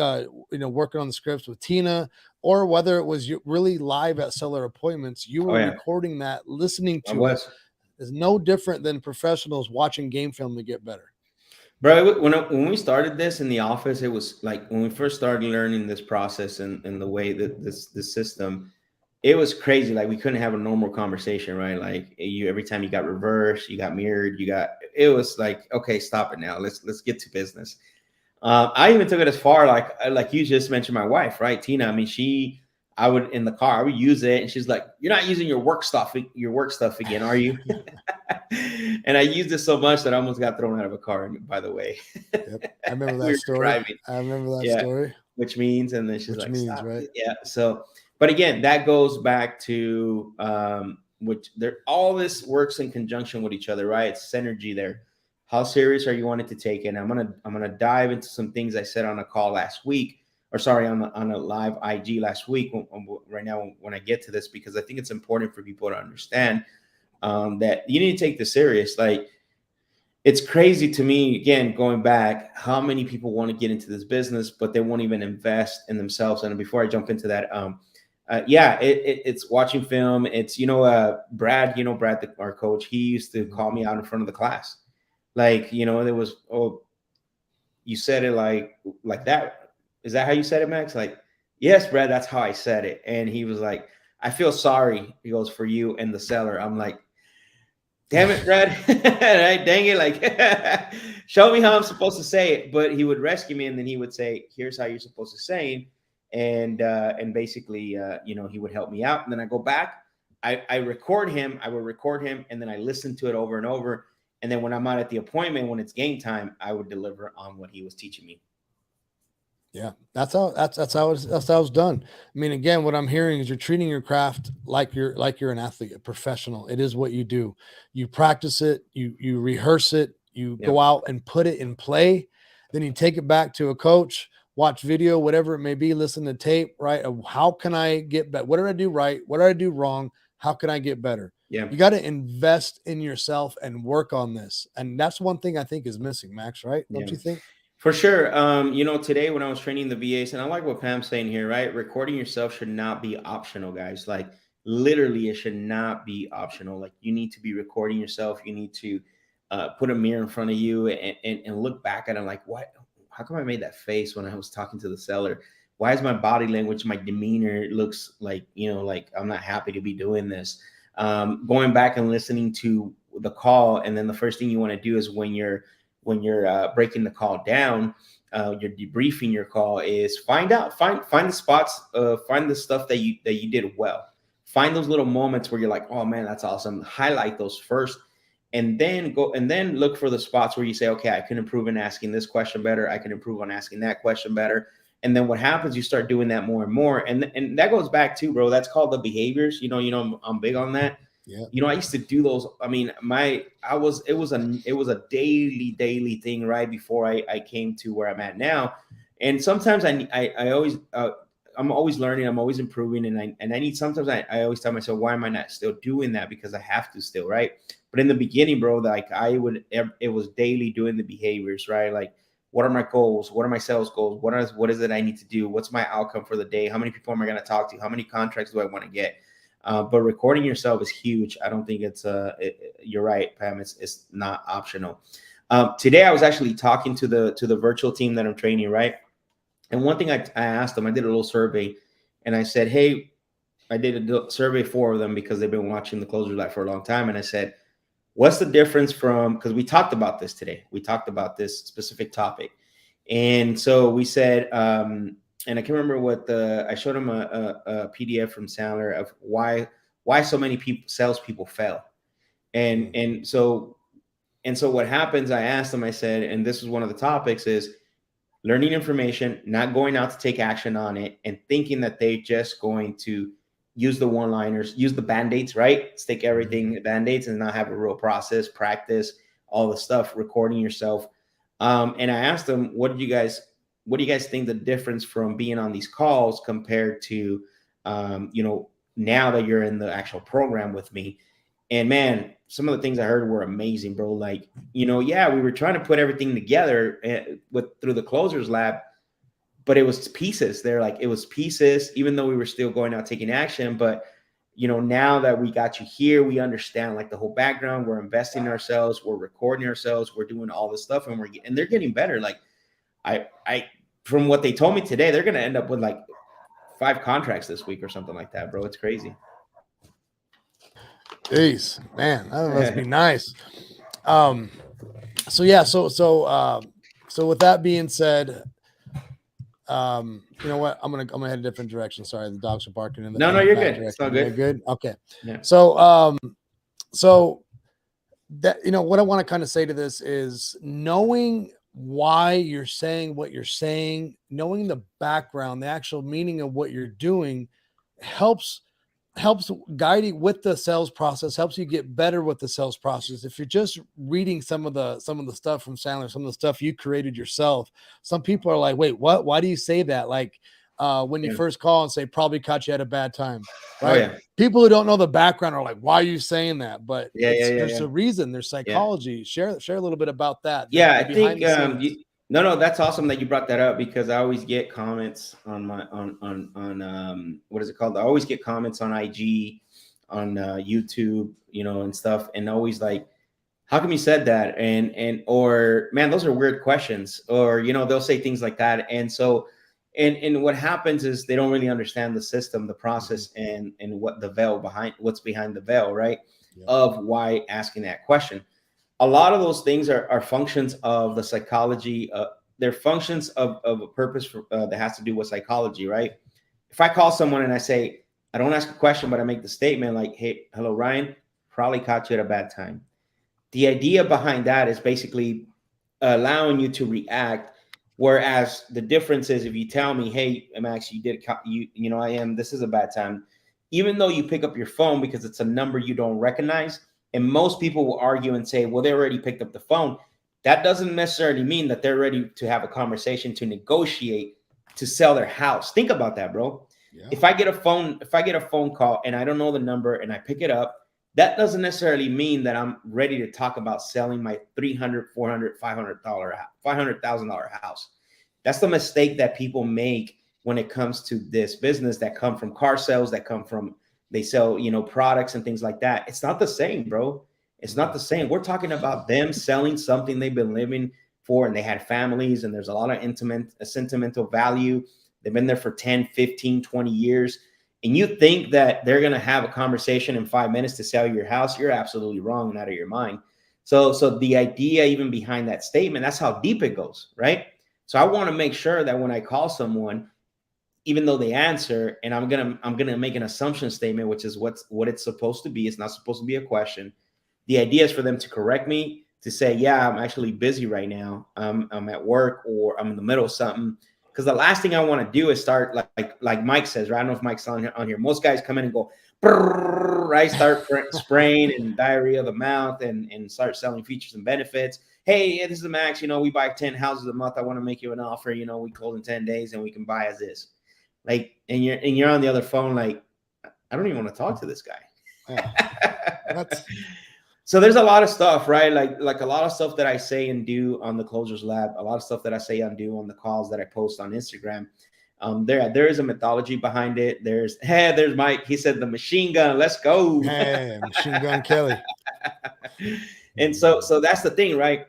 working on the scripts with Tina, or whether it was you really live at seller appointments, you Oh were yeah. recording that, listening I to it. was. Is no different than professionals watching game film to get better. Bro, when we started this in the office, it was like when we first started learning this process and the way that this system, it was crazy. Like, we couldn't have a normal conversation, right? Like, you every time you got reversed, you got mirrored, it was like, okay, stop it now. Let's get to business. I even took it as far, like you just mentioned, my wife, right, Tina. I mean, I would in the car, I would use it, and she's like, "You're not using your work stuff again, are you?" And I used it so much that I almost got thrown out of a car. By the way, Yep. I remember we that were story. driving, I remember that yeah, story, which means, and then she's which like, means, "Stop right? it." Yeah. So, but again, that goes back to which there all this works in conjunction with each other, right? It's synergy there. How serious are you wanting to take it? And I'm gonna dive into some things I said on a call last week, or sorry, on a live IG last week. Right now, when I get to this, because I think it's important for people to understand that you need to take this serious. Like, it's crazy to me, again, going back, how many people want to get into this business, but they won't even invest in themselves. And before I jump into that, yeah, it's watching film. It's, Brad, our coach, he used to call me out in front of the class. Like, there was, "Oh, you said it like that. Is that how you said it, Max?" Like, "Yes, Brad, that's how I said it." And he was like, "I feel sorry," he goes, "for you and the seller." I'm like, "Damn it, Brad." Right? Dang it. Like, show me how I'm supposed to say it. But he would rescue me, and then he would say, "Here's how you're supposed to say it." And basically, he would help me out. And then I go back, I record him, I would record him, and then I listen to it over and over. And then when I'm out at the appointment, when it's game time, I would deliver on what he was teaching me. Yeah, that's how it's done. I mean, again, what I'm hearing is you're treating your craft like you're an athlete, a professional. It is what you do. You practice it, you rehearse it, you go Yep. out and put it in play, then you take it back to a coach, watch video, whatever it may be, listen to tape, right? Of how can I get better? What did I do right? What did I do wrong? How can I get better? Yeah. You got to invest in yourself and work on this. And that's one thing I think is missing, Max, right? Don't Yeah. you think? For sure. Today when I was training the VAs, and I like what Pam's saying here, right? Recording yourself should not be optional, guys. Like, literally, it should not be optional. Like, you need to be recording yourself. You need to put a mirror in front of you and look back at it like, what? How come I made that face when I was talking to the seller? Why is my body language, my demeanor looks like I'm not happy to be doing this? Going back and listening to the call, and then the first thing you want to do is when you're breaking the call down, you're debriefing your call, is find the spots, find the stuff that you did well. find those little moments where you're like, oh man, that's awesome. Highlight those first, and then go and then look for the spots where you say, okay, I can improve in asking this question better. I can improve on asking that question better. And then what happens, you start doing that more and more. And that goes back to, bro, that's called the behaviors. I'm big on that. Yeah. I used to do those. I mean, it was a daily thing right before I came to where I'm at now. And sometimes I always I'm always learning, I'm always improving, and I need, sometimes I always tell myself, why am I not still doing that? Because I have to still, right? But in the beginning, bro, like it was daily doing the behaviors, right? Like, what are my goals? What are my sales goals? What is it I need to do? What's my outcome for the day? How many people am I going to talk to? How many contracts do I want to get? But recording yourself is huge. I don't think you're right, Pam. It's not optional. Today I was actually talking to the virtual team that I'm training, right? And one thing I asked them, I did a little survey, and I said, hey, I did a survey for them because they've been watching the Closer Life for a long time. And I said, what's the difference from, because we talked about this today. We talked about this specific topic. And so we said, and I can't remember I showed them a PDF from Sandler of why so many salespeople fail. And so what happens, I asked them, I said, and this is one of the topics, is learning information, not going out to take action on it, and thinking that they're just going to use the one-liners, use the Band-Aids, right? Stick everything Band-Aids and not have a real process, practice, all the stuff, recording yourself. And I asked them, what do you guys think the difference from being on these calls compared to, now that you're in the actual program with me? And man, some of the things I heard were amazing, bro. Like, yeah, we were trying to put everything together through the Closers Lab, but it was pieces. They're like, it was pieces, even though we were still going out taking action. But now that we got you here, we understand like the whole background. We're investing in ourselves, we're recording ourselves, we're doing all this stuff, and they're getting better. Like, I from what they told me today, they're gonna end up with like 5 contracts this week or something like that, bro. It's crazy. Jeez, man, that must be nice. So yeah, so with that being said, you know what? I'm gonna head a different direction. Sorry, the dogs are barking in the No, you're good. Direction. It's all good. Good. Okay. Yeah. So that, what I want to kind of say to this is knowing why you're saying what you're saying, knowing the background, the actual meaning of what you're doing helps guide you with the sales process, helps you get better with the sales process. If you're just reading some of the stuff from Sandler, some of the stuff you created yourself, some people are like, wait, what? Why do you say that? Like, when you first call and say, probably caught you at a bad time, right? Oh, yeah. People who don't know the background are like, why are you saying that? But there's a reason. There's psychology. Share a little bit about that. I think no, that's awesome that you brought that up, because I always get comments on my on what is it called? I always get comments on IG, on YouTube, and stuff, and always like, how come you said that? Or man, those are weird questions, or they'll say things like that. And so and what happens is they don't really understand the system, the process, and what's behind the veil, right? Yeah. Of why asking that question. A lot of those things are functions of the psychology. They're functions of a purpose that has to do with psychology, right? If I call someone and I say, I don't ask a question, but I make the statement like, hey, hello, Ryan, probably caught you at a bad time. The idea behind that is basically allowing you to react. Whereas the difference is, if you tell me, hey, Max, this is a bad time, even though you pick up your phone because it's a number you don't recognize, and most people will argue and say, well, they already picked up the phone. That doesn't necessarily mean that they're ready to have a conversation, to negotiate, to sell their house. Think about that, bro. Yeah. If I get a phone call and I don't know the number and I pick it up, that doesn't necessarily mean that I'm ready to talk about selling my $300,000, $400,000, $500,000 house. That's the mistake that people make when it comes to this business, that come from car sales, that come from, they sell, products and things like that. It's not the same, bro. It's not the same. We're talking about them selling something they've been living for, and they had families, and there's a lot of sentimental value. They've been there for 10, 15, 20 years. And you think that they're going to have a conversation in 5 minutes to sell your house, you're absolutely wrong and out of your mind. So the idea even behind that statement, that's how deep it goes, right? So I want to make sure that when I call someone, even though they answer, and I'm gonna make an assumption statement, which is what it's supposed to be. It's not supposed to be a question. The idea is for them to correct me, to say, yeah, I'm actually busy right now. I'm at work, or I'm in the middle of something. Because the last thing I want to do is start like Mike says, right? I don't know if Mike's on here. Most guys come in and go, right? Start spraying and diarrhea of the mouth, and start selling features and benefits. Hey, this is the max. We buy 10 houses a month. I want to make you an offer. We close in 10 days and we can buy as is. Like, and you're on the other phone. Like, I don't even want to talk to this guy. Yeah. So there's a lot of stuff, right? Like a lot of stuff that I say and do on the Closers Lab, a lot of stuff that I say and do on the calls that I post on Instagram. There is a mythology behind it. There's Mike. He said the machine gun. Let's go. Hey, Machine Gun Kelly. And so that's the thing, right?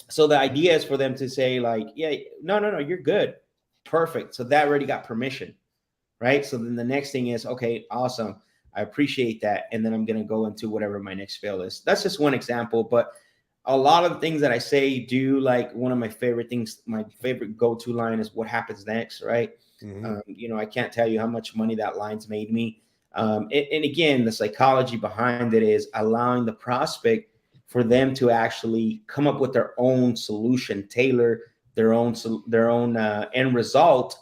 So the idea is for them to say like, yeah, no, you're good. Perfect. So that already got permission, right? So then the next thing is, okay, awesome. I appreciate that. And then I'm going to go into whatever my next fail is. That's just one example, but a lot of the things that I say, do, like one of my favorite things, my favorite go-to line is what happens next, right? Mm-hmm. I can't tell you how much money that line's made me. And again, the psychology behind it is allowing the prospect for them to actually come up with their own solution, tailor their own end result.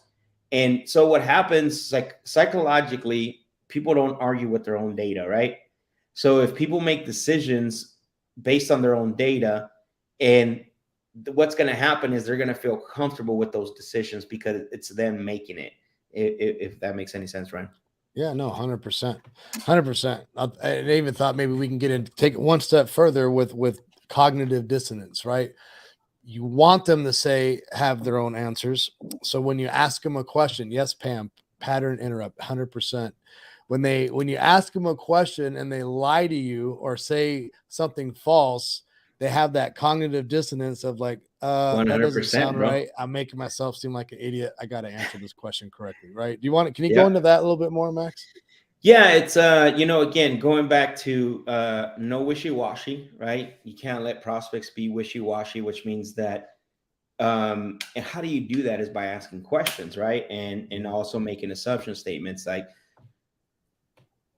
And so what happens, like psychologically, people don't argue with their own data, right? So if people make decisions based on their own data, and what's going to happen is they're going to feel comfortable with those decisions because it's them making it. If that makes any sense, Ryan. Yeah, no, 100%, 100%. I even thought maybe we can take it one step further with cognitive dissonance, right? You want them to have their own answers. So when you ask them a question, yes, Pam, pattern interrupt, 100%. When you ask them a question and they lie to you or say something false, they have that cognitive dissonance of like, that doesn't sound right. I'm making myself seem like an idiot. I got to answer this question correctly, right? Can you go into that a little bit more, Max? Yeah, it's again, going back to no wishy-washy, right? You can't let prospects be wishy-washy, which means that and how do you do that is by asking questions, right? And also making assumption statements. Like,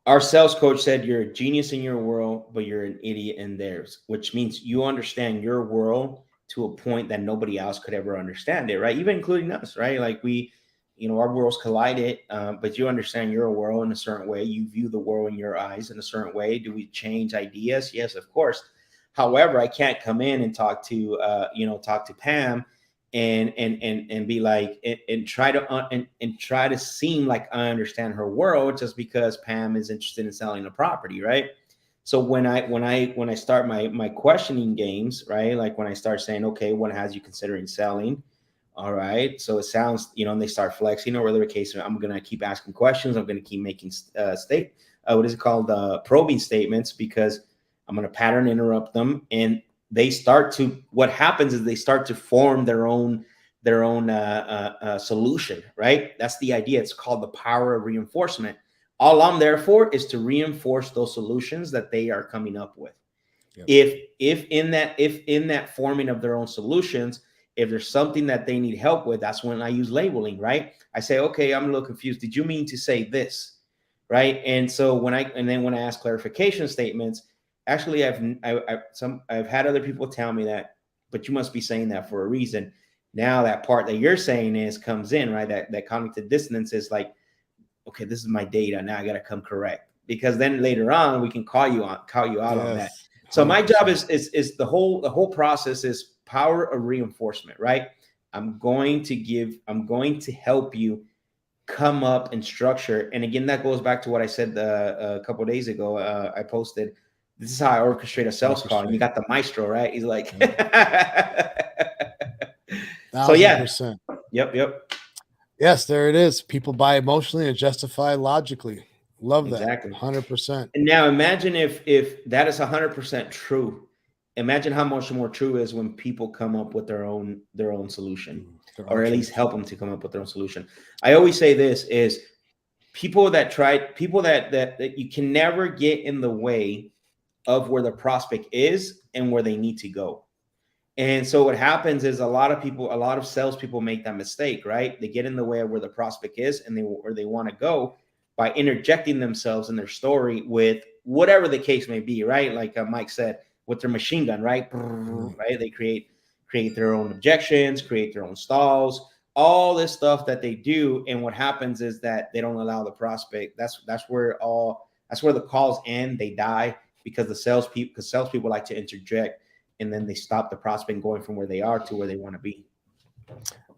our sales coach said, you're a genius in your world, but you're an idiot in theirs, which means you understand your world to a point that nobody else could ever understand it, right? Even including us, right? Like our worlds collided, but you understand your world in a certain way. You view the world in your eyes in a certain way. Do we change ideas? Yes, of course. However, I can't come in and talk to Pam and be like and try to seem like I understand her world just because Pam is interested in selling a property, right? So when I start my questioning games, right? Like when I start saying, okay, what has you considering selling? All right. So it sounds, and they start flexing or whatever the case. I'm going to keep asking questions. I'm going to keep making probing statements, because I'm going to pattern interrupt them. And what happens is they start to form their own solution, right? That's the idea. It's called the power of reinforcement. All I'm there for is to reinforce those solutions that they are coming up with. Yep. If in that forming of their own solutions, if there's something that they need help with, that's when I use labeling, right? I say, okay, I'm a little confused. Did you mean to say this? Right. And so when I ask clarification statements, actually I've had other people tell me that, but you must be saying that for a reason. Now that part that you're saying comes in, right? That cognitive dissonance is like, okay, this is my data. Now I got to come correct, because then later on we can call you out on that. So 100%. My job is the whole process is power of reinforcement, right? I'm going to help you come up and structure. And again, that goes back to what I said a couple of days ago. I posted, this is how I orchestrate a sales call. And you got the maestro, right? He's like, so yeah. 1,000%. Yep. Yes, there it is. People buy emotionally and justify logically. Love that. Exactly. 100%. And now imagine if that is 100% true. Imagine how much more true is when people come up with their own solution, or at least help them to come up with their own solution. I always say this is people that you can never get in the way of where the prospect is and where they need to go. And so what happens is a lot of salespeople make that mistake, right? They get in the way of where the prospect is and where they want to go by interjecting themselves in their story with whatever the case may be, right? Like Mike said, with their machine gun, right? Right? They create their own objections, create their own stalls, all this stuff that they do. And what happens is that they don't allow the prospect. That's where the calls end. They die because salespeople like to interject, and then they stop the prospect going from where they are to where they want to be.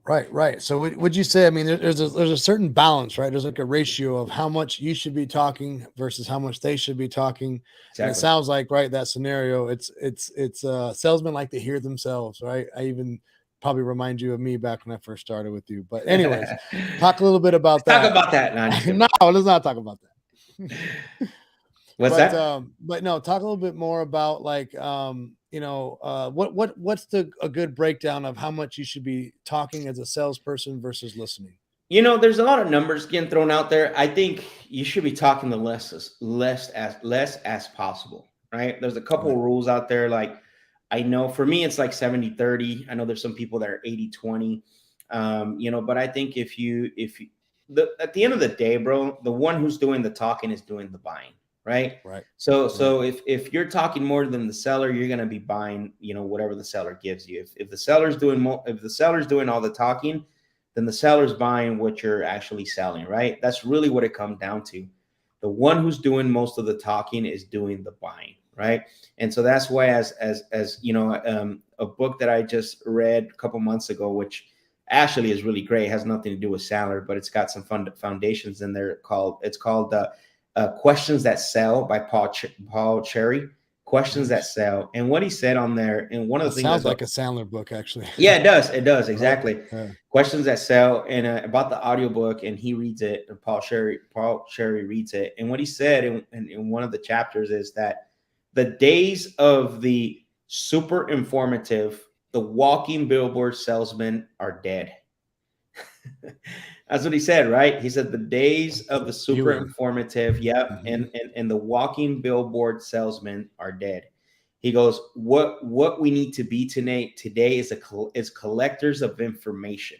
Right. So would you say, I mean, there's a certain balance, right? There's like a ratio of how much you should be talking versus how much they should be talking. Exactly. And it sounds like, right, that scenario, it's salesmen like to hear themselves, right? I even probably remind you of me back when I first started with you. But anyways, talk a little bit about that. Talk about that. No, let's not talk about that. What's that? But no, talk a little bit more about like, what's a good breakdown of how much you should be talking as a salesperson versus listening? There's a lot of numbers getting thrown out there. I think you should be talking the less as possible, right? There's a couple of rules out there. Like, I know for me, it's like 70-30. I know there's some people that are 80-20, but I think at the end of the day, bro, the one who's doing the talking is doing the buying. Right. So if you're talking more than the seller, you're going to be buying, whatever the seller gives you. If the seller's doing all the talking, then the seller's buying what you're actually selling. Right. That's really what it comes down to. The one who's doing most of the talking is doing the buying. Right. And so that's why as a book that I just read a couple months ago, which actually is really great, it has nothing to do with seller, but it's got some foundations in there. It's called Questions That Sell by Paul Cherry. Questions That Sell. And what he said on there, and one of the things sounds like a Sandler book, actually. Yeah, it does exactly. Yeah. Questions That Sell, and about the audiobook, and he reads it, and Paul Cherry reads it. And what he said in one of the chapters is that the days of the super informative, the walking billboard salesman are dead. That's what he said, right? He said the days of the super informative, and the walking billboard salesmen are dead. He goes, what we need to be today is collectors of information.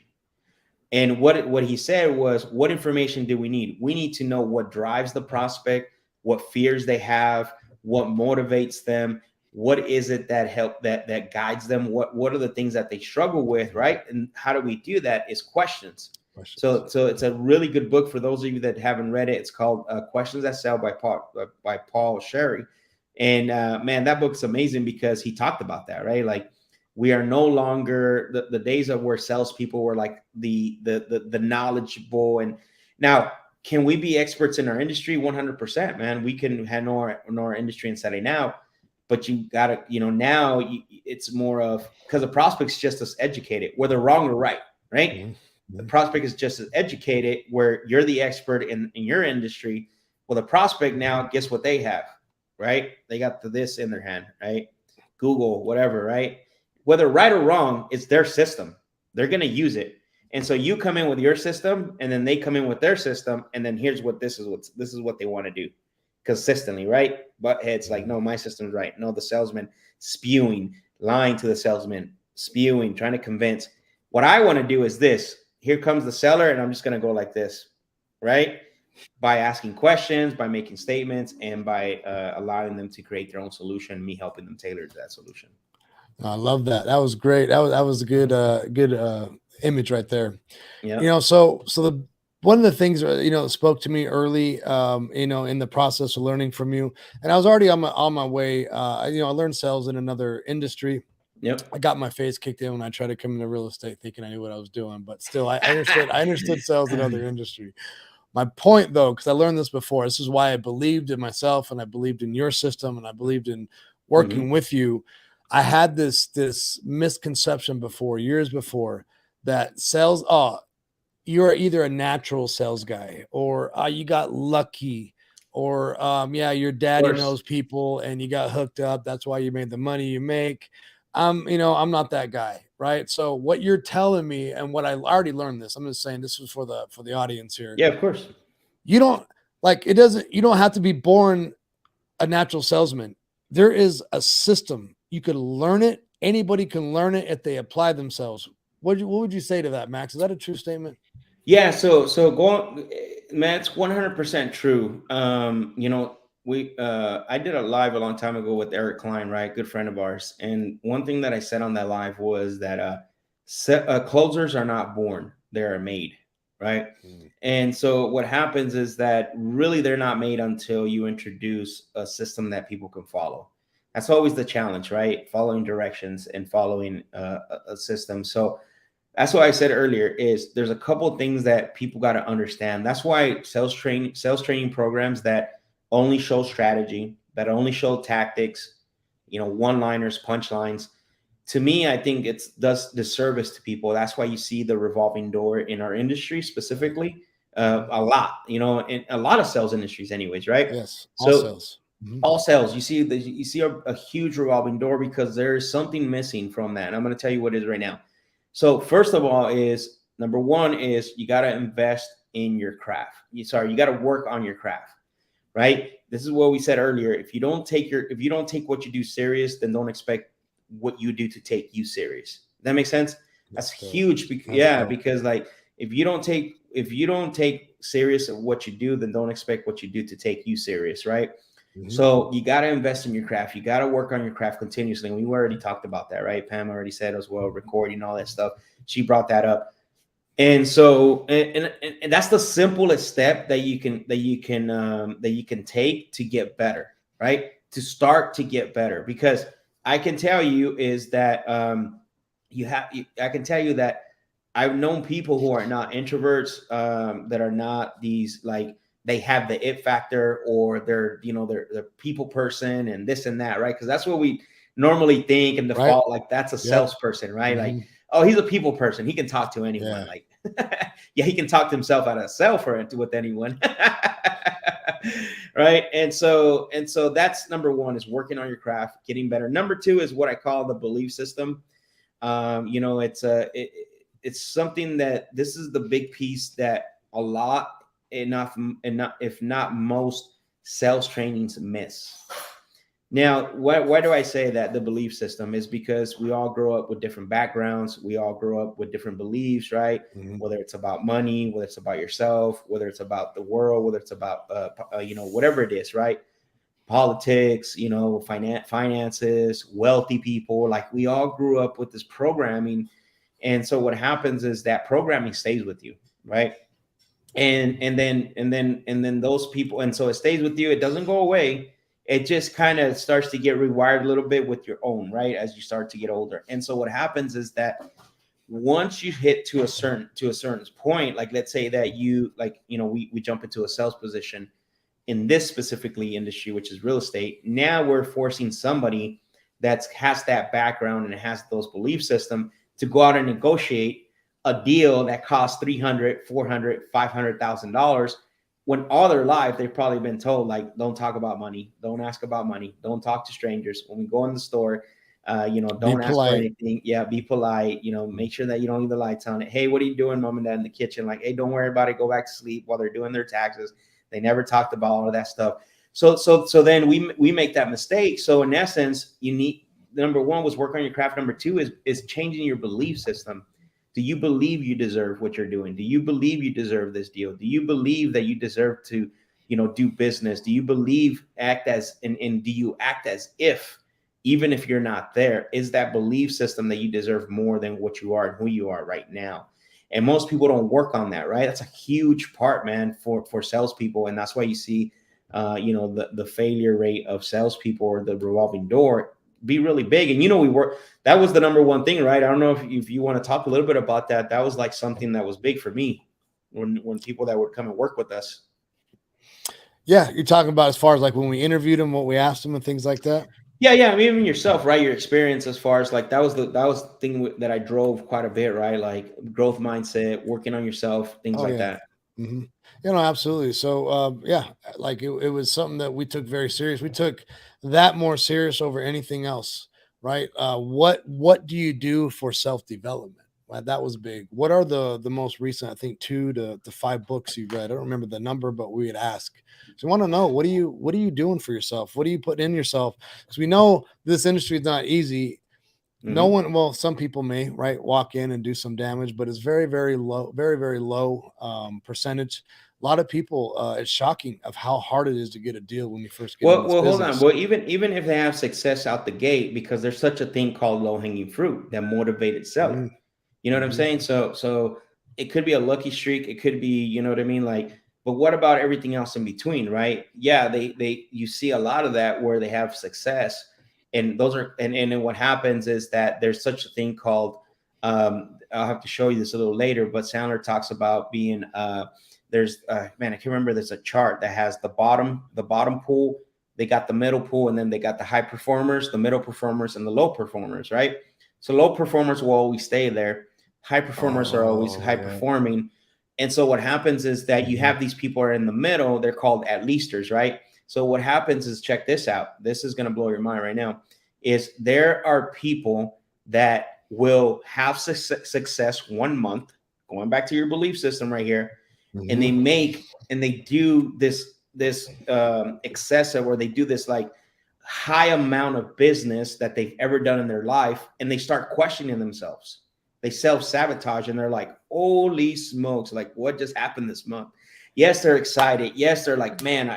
And what he said was, what information do we need? We need to know what drives the prospect, what fears they have, what motivates them, what is it that guides them, what are the things that they struggle with, right? And how do we do that? Is questions. So it's a really good book for those of you that haven't read it. It's called Questions That Sell by Paul Cherry. And man, that book's amazing because he talked about that, right? Like, we are no longer the days of where salespeople were like the knowledgeable. And now, can we be experts in our industry? 100%, man. We can handle our industry inside and out. But you gotta, now it's more of, because the prospect's just as educated, whether wrong or right, right? Mm-hmm. The prospect is just as educated, where you're the expert in your industry. Well, the prospect now, guess what they have, right? They got this in their hand, right? Google, whatever, right? Whether right or wrong, it's their system. They're going to use it. And so you come in with your system, and then they come in with their system, and then this is what they want to do consistently, right? But it's like, no, my system's right. No, the salesman spewing, lying to the salesman, spewing, trying to convince. What I want to do is this. Here comes the seller, and I'm just going to go like this, right? By asking questions, by making statements, and by allowing them to create their own solution, me helping them tailor to that solution. I love that. That was great. That was a good image right there. Yeah. So one of the things, spoke to me early, in the process of learning from you, and I was already on my way. I learned sales in another industry. Yep. I got my face kicked in when I tried to come into real estate thinking I knew what I was doing, but still I understood sales in other industry. My point, though, because I learned this before, this is why I believed in myself, and I believed in your system, and I believed in working with you. I had this misconception years before, that sales, you're either a natural sales guy, or you got lucky, or your daddy knows people and you got hooked up. That's why you made the money you make. I'm not that guy, right? So what you're telling me, and what I already learned this, I'm just saying this was for the audience here. Yeah, of course. You don't you don't have to be born a natural salesman. There is a system. You could learn it anybody can learn it if they apply themselves. What would you say to that, Max? Is that a true statement? Yeah, so going, man, it's 100% true. We I did a live a long time ago with Eric Klein, right? Good friend of ours. And one thing that I said on that live was that closers are not born, they're made, right? Mm. And so what happens is that really they're not made until you introduce a system that people can follow. That's always the challenge, right? Following directions and following a system. So that's what I said earlier is there's a couple of things that people got to understand. That's why sales training programs that only show strategy, that only show tactics, one-liners, punchlines. To me, I think it does disservice to people. That's why you see the revolving door in our industry specifically, a lot, in a lot of sales industries anyways, right? Yes, all So sales. Mhm. all sales, you see a huge revolving door because there is something missing from that. And I'm going to tell you what it is right now. So first of all, is number one is you got to invest in your craft. You got to work on your craft, right? This is what we said earlier. If you don't take what you do serious, then don't expect what you do to take you serious. That makes sense. That's That's dope. huge. That's Yeah, dope. because like if you don't take serious of what you do, then don't expect what you do to take you serious, right? Mhm. So you got to invest in your craft. You got to work on your craft continuously. And we already talked about that, right? Pam already said as well, recording all that stuff. She brought that up. And so, and that's the simplest step that you can take to get better, right? To start to get better, because I can tell you is that I can tell you that I've known people who are not introverts, that are not these like they have the it factor, or they're people person and this and that, right? Because that's what we normally think and Right? default, like that's a Yep. salesperson, right? Like, Mhm. oh, he's a people person. He can talk to anyone. Yeah. Like, yeah, he can talk to himself out of sell for it with anyone. Right. And so that's number one, is working on your craft, getting better. Number two is what I call the belief system. It's something that this is the big piece that a lot, enough, and not if not most sales trainings miss. Now, why do I say that the belief system is because we all grow up with different backgrounds. We all grow up with different beliefs, right? Mhm. Whether it's about money, whether it's about yourself, whether it's about the world, whether it's about, whatever it is, right? Politics, finances, wealthy people. Like we all grew up with this programming. And so what happens is that programming stays with you, right? And then those people, and so it stays with you, it doesn't go away. It just kind of starts to get rewired a little bit with your own, right, as you start to get older. And so what happens is that once you hit to a certain point, like let's say that we jump into a sales position in this specifically industry, which is real estate. Now we're forcing somebody that has that background and has those belief system to go out and negotiate a deal that costs 300, 400, $500,000, when all their life they've probably been told, like, don't talk about money, don't ask about money, don't talk to strangers when we go in the store, Be don't ask for polite. anything. Yeah, be polite. Make sure that you don't leave the lights on. Hey, what are you doing, mom and dad, in the kitchen? Like, hey, don't worry about it. Go back to sleep while they're doing their taxes. They never talked about all of that stuff. So then we make that mistake. So in essence, you need, number one was work on your craft. Number two is changing your belief system. Do you believe you deserve what you're doing? Do you believe you deserve this deal? Do you believe that you deserve to, do business? Do you believe and do you act as if, even if you're not there, is that belief system that you deserve more than what you are and who you are right now? And most people don't work on that, right? That's a huge part, man, for salespeople. And that's why you see, the failure rate of salespeople, or the revolving door, be really big. And we were that was the number one thing, right? I don't know if you want to talk a little bit about that. That was like something that was big for me when people that would come and work with us. Yeah, you're talking about as far as like when we interviewed them, what we asked them, and things like that. Yeah. I mean, even yourself, right? Your experience, as far as like that was the thing that I drove quite a bit, right? Like growth mindset, working on yourself, things Oh like yeah. that. Hmm. Absolutely. So yeah, like it was something that we took very serious. We took that more serious over anything else, right? What do you do for self-development? Right, that was big. What are the most recent, I think, 2 to 5 books you read? I don't remember the number, but we would ask. So we want to know, what are you doing for yourself? What are you putting in yourself? Because we know this industry is not easy. No one, well, some people may, right, walk in and do some damage, but it's very, very low, very, very low percentage. A lot of people, it's shocking of how hard it is to get a deal when you first get in this Well, hold on. business. Well, even if they have success out the gate, because there's such a thing called low hanging fruit, that motivated seller. You know what I'm Mm-hmm. saying? So it could be a lucky streak. It could be, you know what I mean? Like, but what about everything else in between, right? Yeah, they you see a lot of that where they have success, and those are and then what happens is that there's such a thing called I'll have to show you this a little later, but Sandler talks about being there's man, I can't remember, there's a chart that has the bottom pool, they got the middle pool, and then they got the high performers, the middle performers, and the low performers, right? So low performers will always stay there. High performers are always Oh, high yeah. performing. And so what happens is that you have these people are in the middle, they're called at leasters, right? So what happens is, check this out. This is going to blow your mind right now. Is there are people that will have success 1 month, going back to your belief system right here, and they do this excessive, or they do this like high amount of business that they've ever done in their life, and they start questioning themselves. They self-sabotage, and they're like, holy smokes, like what just happened this month? Yes, they're excited. Yes, they're like, man,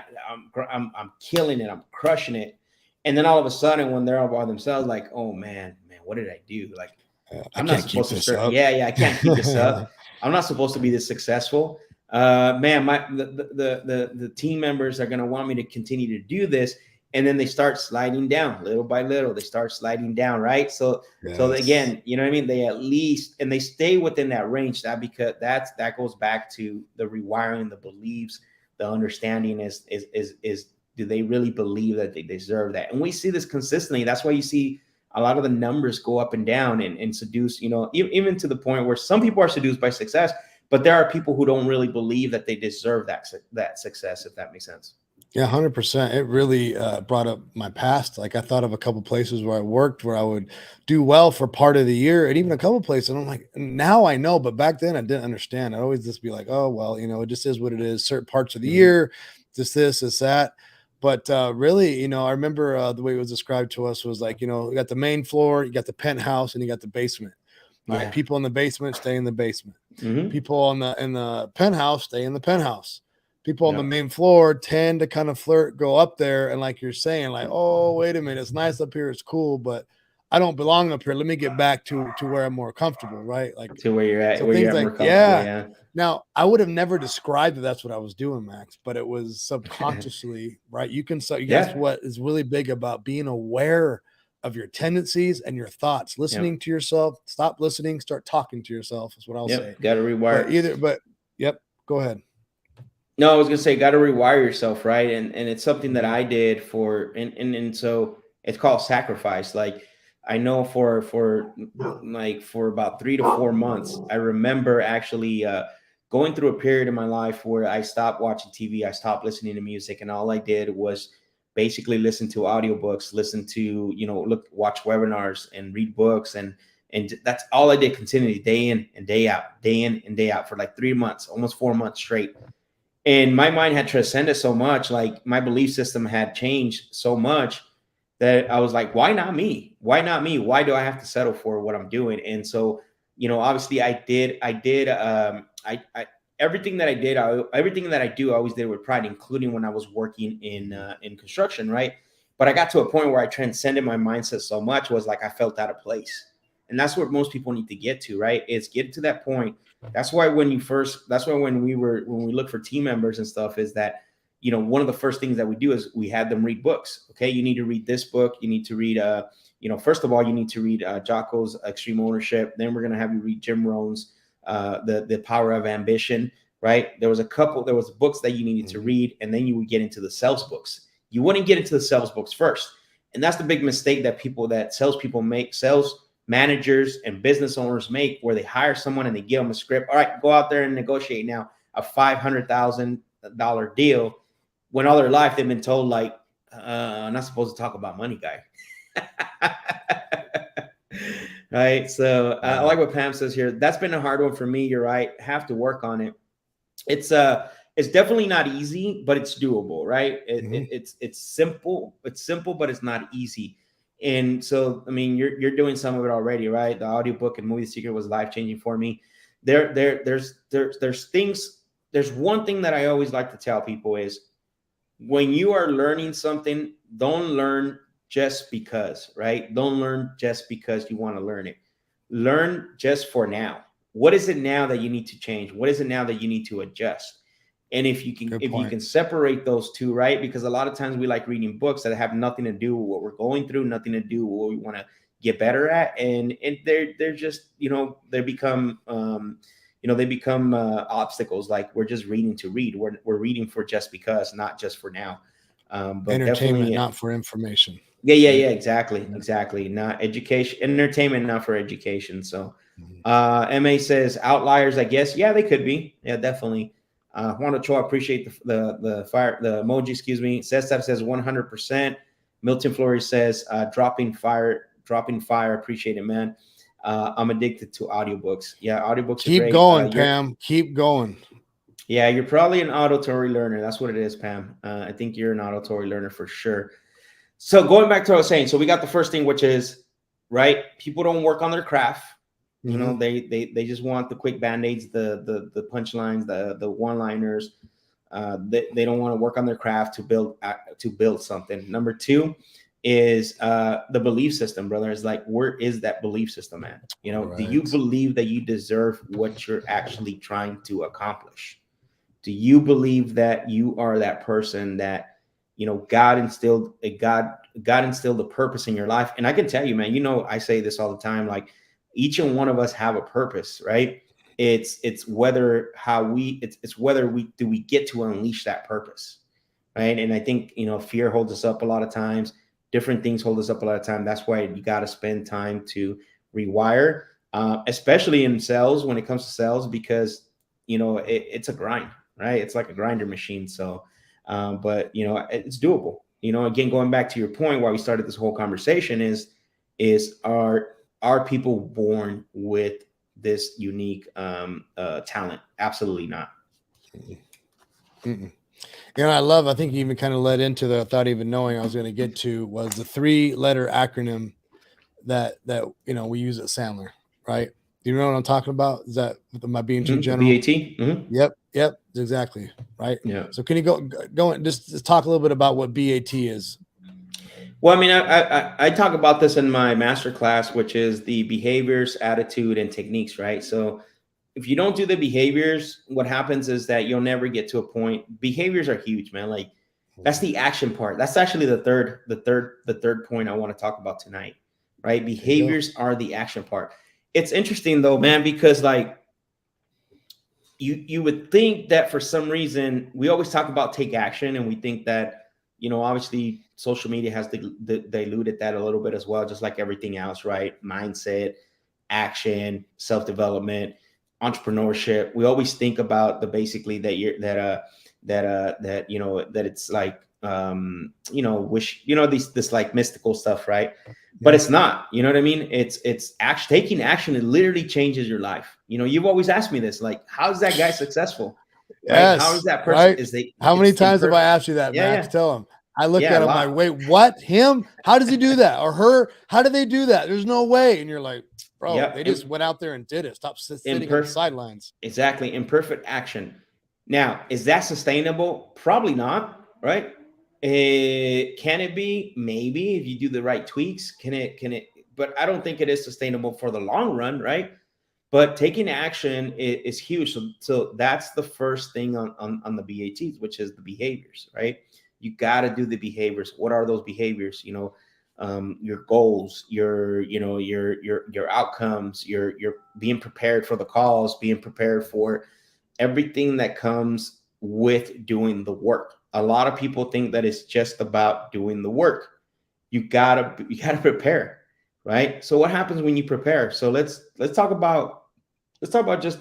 I'm killing it. I'm crushing it. And then all of a sudden, when they're all by themselves, like, oh man, what did I do? Like, I I'm not can't keep supposed to this start. up. Yeah, I can't keep this up. I'm not supposed to be this successful. Man, the team members are gonna want me to continue to do this, and then they start sliding down little by little. They start sliding down, right? So again, you know what I mean? They at least, and they stay within that range. That because that goes back to the rewiring, the beliefs, the understanding is do they really believe that they deserve that? And we see this consistently. That's why you see a lot of the numbers go up and down and seduce, you know, even to the point where some people are seduced by success, but there are people who don't really believe that they deserve that success, if that makes sense. Yeah, 100%. It really brought up my past. Like I thought of a couple places where I worked where I would do well for part of the year, and even a couple places. And I'm like, now I know, but back then I didn't understand. I always just be like, oh well, you know, it just is what it is. Certain parts of the year, this, that. But really, you know, I remember the way it was described to us was like, you know, you got the main floor, you got the penthouse, and you got the basement. All right, people in the basement stay in the basement. People in the penthouse stay in the penthouse. People on the main floor tend to kind of go up there, and like you're saying, like, oh, wait a minute, it's nice up here, it's cool, but I don't belong up here. Let me get back to where I'm more comfortable, right? Like to where you're at, so where things you're at like more comfortable. Yeah. Now I would have never described that that's what I was doing, Max, but it was subconsciously, right? That's what is really big about being aware of your tendencies and your thoughts, listening to yourself. Stop listening, start talking to yourself is what I'll say. Got to rewire. Yep, go ahead. No, I was gonna say, got to rewire yourself, right? And it's something that I did for, and so it's called sacrifice. Like I know for about 3 to 4 months, I remember actually going through a period in my life where I stopped watching TV, I stopped listening to music, and all I did was basically listen to audiobooks, listen to, you know, watch webinars and read books, and that's all I did continually, day in and day out, day in and day out, for like 3 months, almost 4 months straight. And my mind had transcended so much, like my belief system had changed so much, that I was like, why not me? Why not me? Why do I have to settle for what I'm doing? And so, you know, obviously I everything that I did, everything that I do, I always did with pride, including when I was working in construction, right? But I got to a point where I transcended my mindset so much, was like I felt out of place. And that's what most people need to get to, right? Is get to that point. That's why when we look for team members and stuff, is that, you know, one of the first things that we do is we have them read books. Okay, you need to read this book. You need to read, you know, first of all, you need to read Jocko's Extreme Ownership. Then we're gonna have you read Jim Rohn's the Power of Ambition. Right? There was books that you needed to read, and then you would get into the sales books. You wouldn't get into the sales books first, and that's the big mistake that salespeople make. Sales managers and business owners make, where they hire someone and they give them a script. All right, go out there and negotiate now a $500,000 deal, when all their life they've been told, like, I'm not supposed to talk about money, guy. Right? So I like what Pam says here. That's been a hard one for me. You're right. Have to work on it. It's definitely not easy, but it's doable, right? It's simple. It's simple, but it's not easy. And so, I mean, you're doing some of it already, right? The audiobook and Movie Secret was life changing for me. There's things. There's one thing that I always like to tell people is when you are learning something, don't learn just because, right? Don't learn just because you want to learn it. Learn just for now. What is it now that you need to change? What is it now that you need to adjust? And Good if you point. can separate those two, right? Because a lot of times we like reading books that have nothing to do with what we're going through, nothing to do with what we want to get better at, and they're just, you know, they become obstacles. Like we're just reading to read. We're reading for just because, not just for now. But Entertainment, definitely, not for information. yeah, exactly, Yeah. exactly. Not education, entertainment, not for education. So, Mhm. Ma says outliers. I guess, yeah, they could be. Yeah, definitely. Juan Ochoa, appreciate the emoji. Excuse me. Says 100%. Milton Flores says dropping fire. Appreciate it, man. I'm addicted to audiobooks. Yeah, audiobooks are Keep great. going, Pam. Keep going. Yeah, you're probably an auditory learner. That's what it is, Pam. I think you're an auditory learner for sure. So going back to what I was saying, so we got the first thing, which is right. People don't work on their craft. You know, Mhm. they just want the quick band-aids, the punchlines, the one-liners. They don't want to work on their craft to build something. Number two is the belief system, brother. Is like, where is that belief system, man? You know, do you Right. believe that you deserve what you're actually trying to accomplish? Do you believe that you are that person that, you know, God instilled a purpose in your life? And I can tell you, man, you know, I say this all the time, like each and one of us have a purpose, right? It's whether how we it's whether we get to unleash that purpose, right? And I think, you know, fear holds us up a lot of times. Different things hold us up a lot of time. That's why you got to spend time to rewire, especially in sales when it comes to sales, because you know it's a grind, right? It's like a grinder machine. So, but you know, it's doable. You know, again, going back to your point, why we started this whole conversation is are people born with this unique talent? Absolutely not. Mm-mm. I think you even kind of led into the, without even knowing I was going to get to, was the 3-letter acronym that we use at Sandler, right? Do you know what I'm talking about? Is that, am I being too The general? BAT. Yep, exactly, right. Yeah. So can you go and just talk a little bit about what BAT is? Well, I mean, I talk about this in my master class, which is the behaviors, attitude, and techniques, right? So if you don't do the behaviors, what happens is that you'll never get to a point. Behaviors are huge, man. Like that's the action part. That's actually the third point I want to talk about tonight, right? There you go. Behaviors are the action part. It's interesting though, man, because like you would think that for some reason we always talk about take action, and we think that, you know, obviously social media has diluted that a little bit as well, just like everything else, right? Mindset, action, self-development, entrepreneurship. We always think about the basically that you're that you know that it's like you know, wish, you know, this like mystical stuff, right? But Yeah. it's not, you know what I mean? It's actually taking action. It literally changes your life. You know, you've always asked me this, like, how's that guy successful, right? How is Yes, that person? right. Is they How many it's times have I imperfect. asked you that, Yeah, Max? yeah, Tell him. I look yeah, at a him like, lot. wait, what? Him? How does he do that? Or her? How do they do that? There's no way. And you're like, bro, Yep. they just went out there and did it. Stop sitting on the Imperfect. sidelines. Exactly. Imperfect action. Now, is that sustainable? Probably not, right? Can it be? Maybe if you do the right tweaks. Can it? But I don't think it is sustainable for the long run, right? But taking action is huge. So that's the first thing on the BATs, which is the behaviors, right? You got to do the behaviors. What are those behaviors? You know, your goals, your outcomes, your being prepared for the calls, being prepared for everything that comes with doing the work. A lot of people think that it's just about doing the work. You gotta prepare, right? So what happens when you prepare? So let's talk about just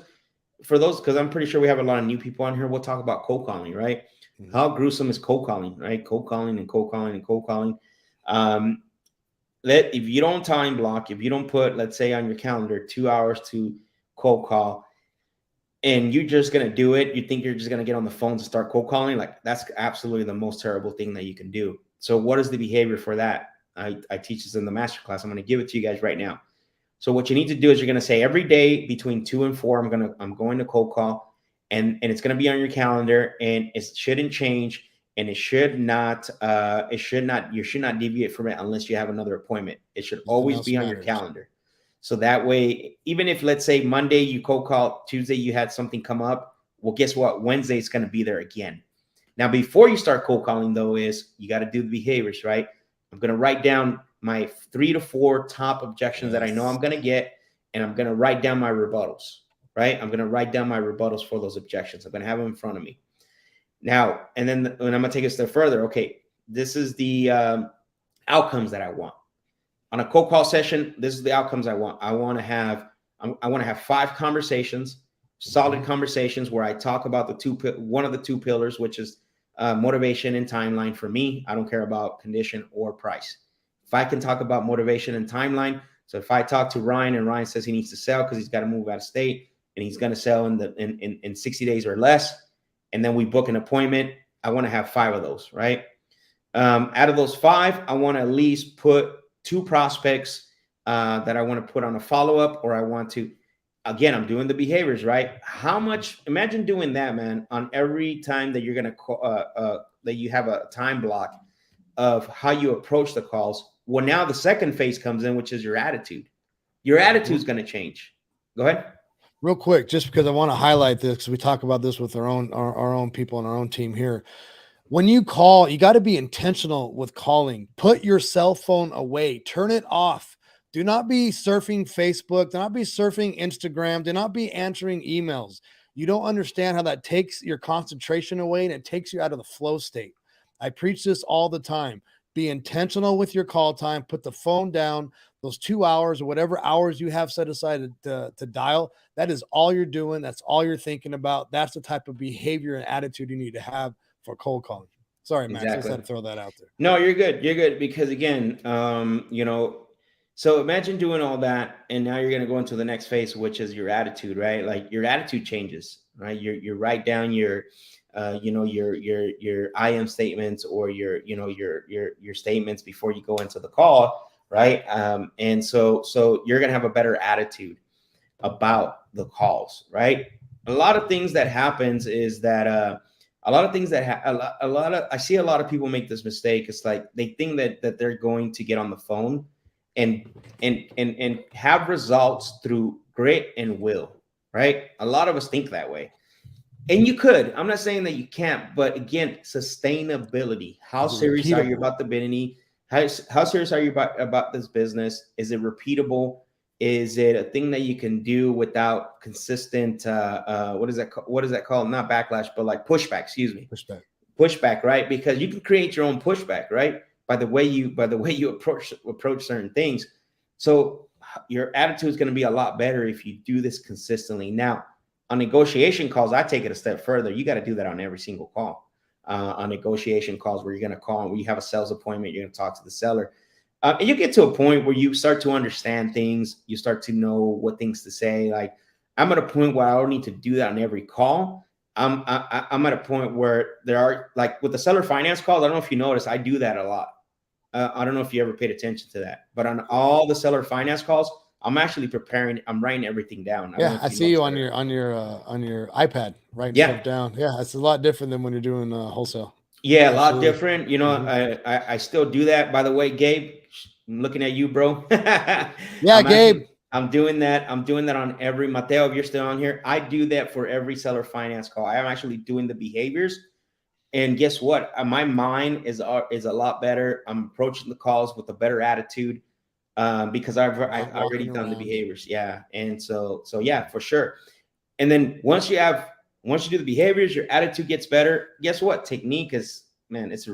for those, because I'm pretty sure we have a lot of new people on here. We'll talk about cold calling, right? Mhm. How gruesome is cold calling, right? Cold calling and cold calling and cold calling. Um, if you don't time block, if you don't put, let's say, on your calendar 2 hours to cold call, and you're just gonna do it, you think you're just gonna get on the phone and start cold calling, like that's absolutely the most terrible thing that you can do. So what is the behavior for that? I teach this in the masterclass. I'm going to give it to you guys right now. So what you need to do is you're going to say every day between 2 and 4, I'm going to cold call, and it's going to be on your calendar, and it shouldn't change, and you should not deviate from it unless you have another appointment. It should always be on your calendar. So that way, even if, let's say, Monday you cold call, Tuesday you had something come up, well, guess what? Wednesday it's going to be there again. Now, before you start cold calling, though, is you got to do the behaviors, right? I'm going to write down my 3 to 4 top objections that I know I'm going to get, and I'm going to write down my rebuttals, right? I'm going to write down my rebuttals for those objections. I'm going to have them in front of me. Now, and then I'm going to take a step further. Okay, this is the outcomes that I want. On a cold call session, this is the outcomes I want. I want to have 5 conversations, solid conversations where I talk about one of the 2 pillars, which is motivation and timeline. For me, I don't care about condition or price. If I can talk about motivation and timeline, so if I talk to Ryan and Ryan says he needs to sell because he's got to move out of state and he's going to sell in 60 days or less, and then we book an appointment, I want to have 5 of those, right? Out of those 5, I want to at least put 2 prospects that I want to put on a follow-up, or I want to, again, I'm doing the behaviors, right? How much, imagine doing that, man, on every time that you're going to call, that you have a time block of how you approach the calls. Well, now the second phase comes in, which is your attitude. Your attitude is going to change. Go ahead. Real quick, just because I want to highlight this, because we talk about this with our own people and our own team here. When you call, you got to be intentional with calling. Put your cell phone away. Turn it off. Do not be surfing Facebook. Do not be surfing Instagram. Do not be answering emails. You don't understand how that takes your concentration away and it takes you out of the flow state. I preach this all the time. Be intentional with your call time. Put the phone down. Those 2 hours or whatever hours you have set aside to dial, that is all you're doing. That's all you're thinking about. That's the type of behavior and attitude you need to have for cold calling. Sorry, Max, I just had to throw that out there. No, you're good. You're good because, again, so imagine doing all that, and now you're going to go into the next phase, which is your attitude, right? Like your attitude changes, right? You write down your I am statements, or your statements before you go into the call, right? And so you're going to have a better attitude about the calls, right? A lot of things that happens is that I see a lot of people make this mistake. It's like they think that they're going to get on the phone and have results through grit and will, right? A lot of us think that way. And you could. I'm not saying that you can't, but again, sustainability. How serious are you about the business? How serious are you about this business? Is it repeatable? Is it a thing that you can do without consistent what is that called? Not backlash, but like pushback, excuse me. Pushback, right? Because you can create your own pushback, right? By the way you approach certain things. So your attitude is going to be a lot better if you do this consistently. Now, on negotiation calls, I take it a step further. You got to do that on every single call. On negotiation calls where you're going to call and where you have a sales appointment, you're going to talk to the seller. And you get to a point where you start to understand things. You start to know what things to say. Like, I'm at a point where I don't need to do that on every call. I'm at a point where there are, like with the seller finance calls, I don't know if you notice, I do that a lot. I don't know if you ever paid attention to that, but on all the seller finance calls, I'm actually preparing. I'm writing everything down. I see you on your iPad writing stuff down. Yeah, it's a lot different than when you're doing wholesale. Yeah, a lot different. I still do that. By the way, Gabe, I'm looking at you, bro. Yeah, Gabe. I'm doing that. I'm doing that on every Mateo. If you're still on here, I do that for every seller finance call. I am actually doing the behaviors. And guess what? My mind is a lot better. I'm approaching the calls with a better attitude because I've already done the behaviors. Yeah. And so yeah, for sure. And then once you do the behaviors, your attitude gets better. Guess what? Technique is, man, it's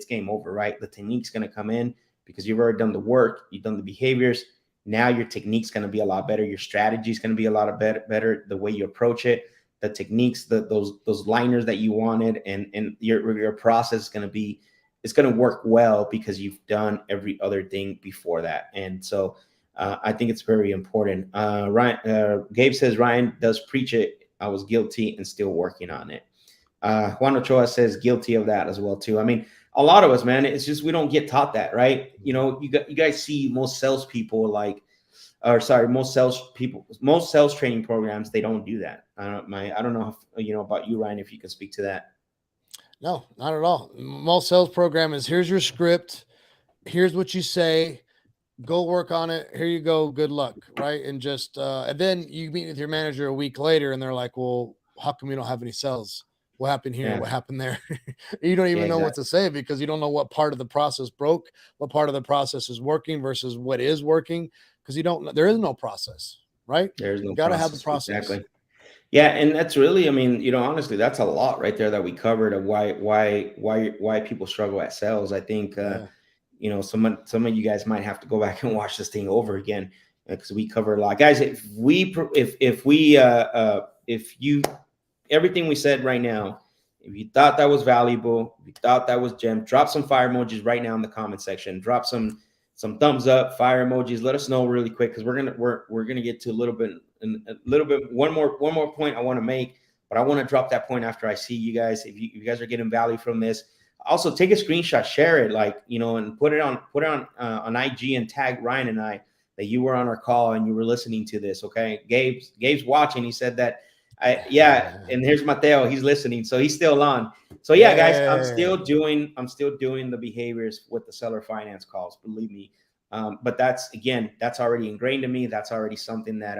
game over, right? The technique's going to come in because you've already done the work. You've done the behaviors. Now your technique's going to be a lot better. Your strategy is going to be a lot better. The way you approach it, the techniques, those liners that you wanted, and your process is going to be, it's going to work well because you've done every other thing before that. And so I think it's very important. Gabe says Ryan does preach it. I was guilty and still working on it. Juan Ochoa says guilty of that as well too. I mean, a lot of us, man, it's just we don't get taught that, right? You guys see most salespeople like, or sorry, most sales training programs, they don't do that. I don't know if, about you, Ryan, if you can speak to that. No, not at all. Most sales program is here's your script, here's what you say, go work on it. Here you go. Good luck. Right. And just, and then you meet with your manager a week later and they're like, well, how come we don't have any sales? What happened here? Yeah, What happened there? You don't yeah, even know what exactly. to say because you don't know what part of the process broke, what part of the process is working versus what is working. Because you don't, there is no process, right? There's You no got to have the process. process. Exactly. Yeah, and that's really, I mean, honestly, that's a lot right there that we covered of why people struggle at sales. I think Yeah. some of you guys might have to go back and watch this thing over again because we covered a lot, guys. If you everything we said right now, if you thought that was valuable, if you thought that was gem, drop some fire emojis right now in the comment section. Drop some thumbs up, fire emojis. Let us know really quick because we're gonna get to a little bit one more point I want to make, but I want to drop that point after I see you guys. If you guys are getting value from this, also take a screenshot, share it, and put it on IG and tag Ryan and I that you were on our call and you were listening to this. Okay, Gabe's watching. He said that. Yeah, and here's Mateo. He's listening, so he's still on. So yeah, guys, I'm still doing the behaviors with the seller finance calls. Believe me, but that's already ingrained in me. That's already something that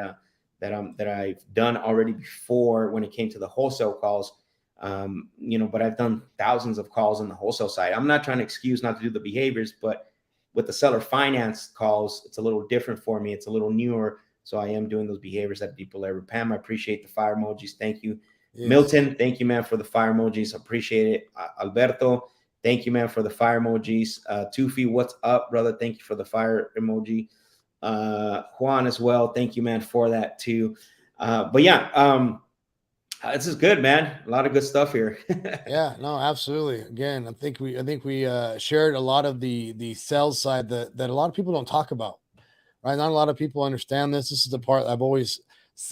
I've done already before when it came to the wholesale calls. But I've done thousands of calls on the wholesale side. I'm not trying to excuse not to do the behaviors, but with the seller finance calls, it's a little different for me. It's a little newer. So I am doing those behaviors at deeper level. Pam, I appreciate the fire emojis. Thank you. Yes. Milton, thank you, man, for the fire emojis. Appreciate it. Alberto, thank you, man, for the fire emojis. Tufi, what's up, brother? Thank you for the fire emoji. Juan as well. Thank you, man, for that too. But yeah, this is good, man. A lot of good stuff here. Yeah, no, absolutely. Again, I think we shared a lot of the sales side that a lot of people don't talk about. Right? Not a lot of people understand this. This is the part I've always,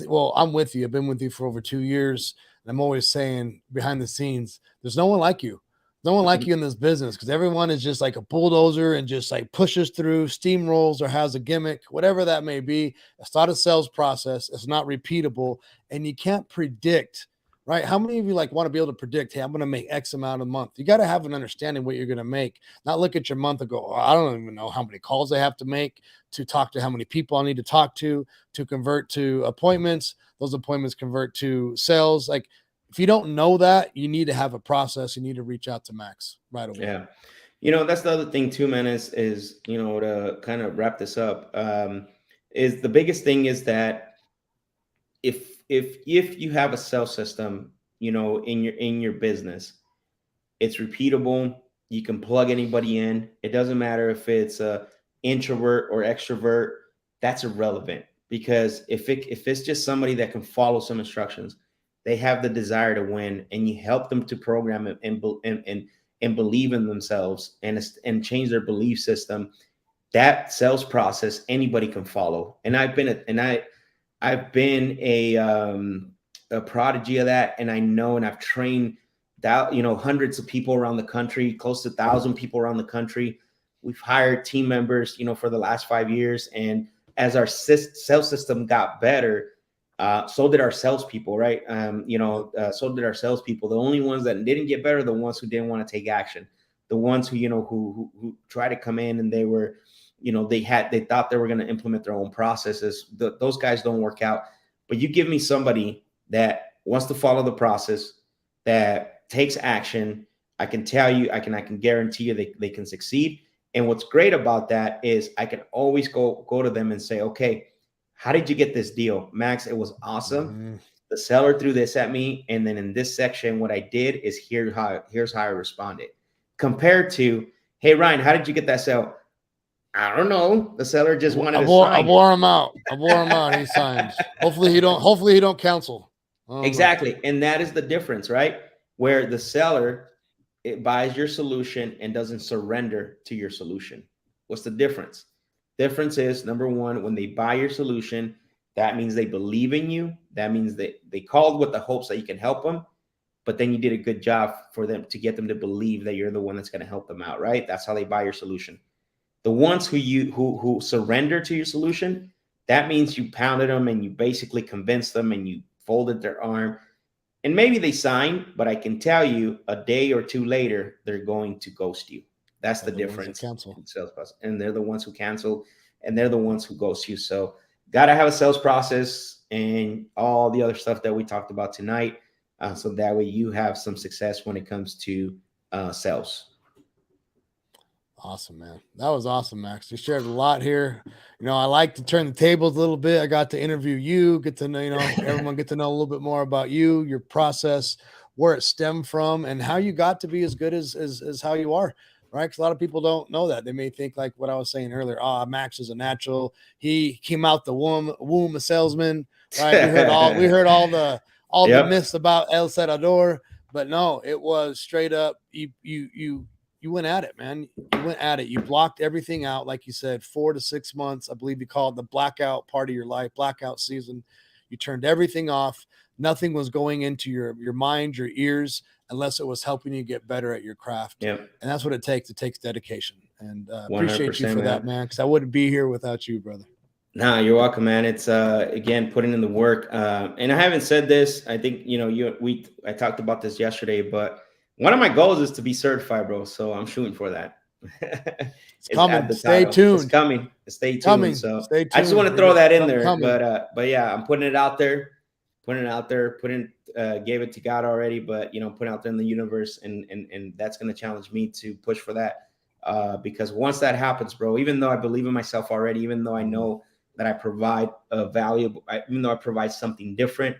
well, I'm with you. I've been with you for over 2 years. And I'm always saying behind the scenes, there's no one like you. No one like you in this business because everyone is just like a bulldozer and just like pushes through, steamrolls, or has a gimmick, whatever that may be. It's not a sales process. It's not repeatable. And you can't predict, right? How many of you like want to be able to predict, hey, I'm going to make X amount a month? You got to have an understanding what you're going to make, not look at your month and go, oh, I don't even know how many calls I have to make to talk to how many people I need to talk to convert to appointments. Those appointments convert to sales. Like if you don't know that, you need to have a process. You need to reach out to Max right away. Yeah. That's the other thing too, man, is to kind of wrap this up, is the biggest thing is that if you have a sales system, in your business, it's repeatable. You can plug anybody in. It doesn't matter if it's a introvert or extrovert. That's irrelevant because if it's just somebody that can follow some instructions, they have the desire to win, and you help them to program it and believe in themselves and change their belief system. That sales process anybody can follow. And I've been a prodigy of that, and I know, and I've trained that hundreds of people around the country, close to 1,000 people around the country. We've hired team members, for the last 5 years, and as our sales system got better, so did our salespeople, right? So did our salespeople. The only ones that didn't get better are the ones who didn't want to take action, the ones who who tried to come in and they were, they thought they were going to implement their own processes. Those guys don't work out. But you give me somebody that wants to follow the process, that takes action, I can tell you, I can guarantee you they can succeed. And what's great about that is I can always go to them and say, okay, how did you get this deal? Max, it was awesome. Mm-hmm. The seller threw this at me. And then in this section, what I did is here's how I responded. Compared to, hey, Ryan, how did you get that sale? I don't know. The seller just wanted to sign. I wore him out. He signed. Hopefully he don't cancel. Exactly. And that is the difference, right? Where the seller, it buys your solution and doesn't surrender to your solution. What's the difference? Difference is, number one, when they buy your solution, that means they believe in you. That means they called with the hopes that you can help them. but then you did a good job for them to get them to believe that you're the one that's going to help them out, right? That's how they buy your solution. The ones who surrender to your solution, that means you pounded them and you basically convinced them and you folded their arm. And maybe they sign, but I can tell you a day or two later, they're going to ghost you. That's the difference in sales process. And they're the ones who cancel, and they're the ones who ghost you. So got to have a sales process and all the other stuff that we talked about tonight. So that way you have some success when it comes to sales. Awesome, man. That was awesome, Max. You shared a lot here. You know, I like to turn the tables a little bit. I got to interview you, get to know, you know, everyone get to know a little bit more about you, your process, where it stemmed from, and how you got to be as good as how you are. Right. Because a lot of people don't know that. They may think like what I was saying earlier. Max is a natural. He came out the womb a salesman. Right. We heard all the myths about El Salvador, but no, it was straight up. You went at it, man. You went at it. You blocked everything out, like you said, 4 to 6 months. I believe you called the blackout part of your life, blackout season. You turned everything off. Nothing was going into your mind, your ears, unless it was helping you get better at your craft. Yep. And that's what it takes. It takes dedication. And appreciate you for that, man, because I wouldn't be here without you, brother. Nah, you're welcome, man. It's again putting in the work. And I haven't said this. I think I talked about this yesterday, but one of my goals is to be certified, bro. So I'm shooting for that. It's coming. Stay tuned. It's coming. Stay tuned. Coming. So stay tuned. I just want to throw that in there. But yeah, I'm putting it out there. Gave it to God already, but put it out there in the universe, and that's going to challenge me to push for that. Because once that happens, bro, even though I believe in myself already, even though I know that I provide even though I provide something different,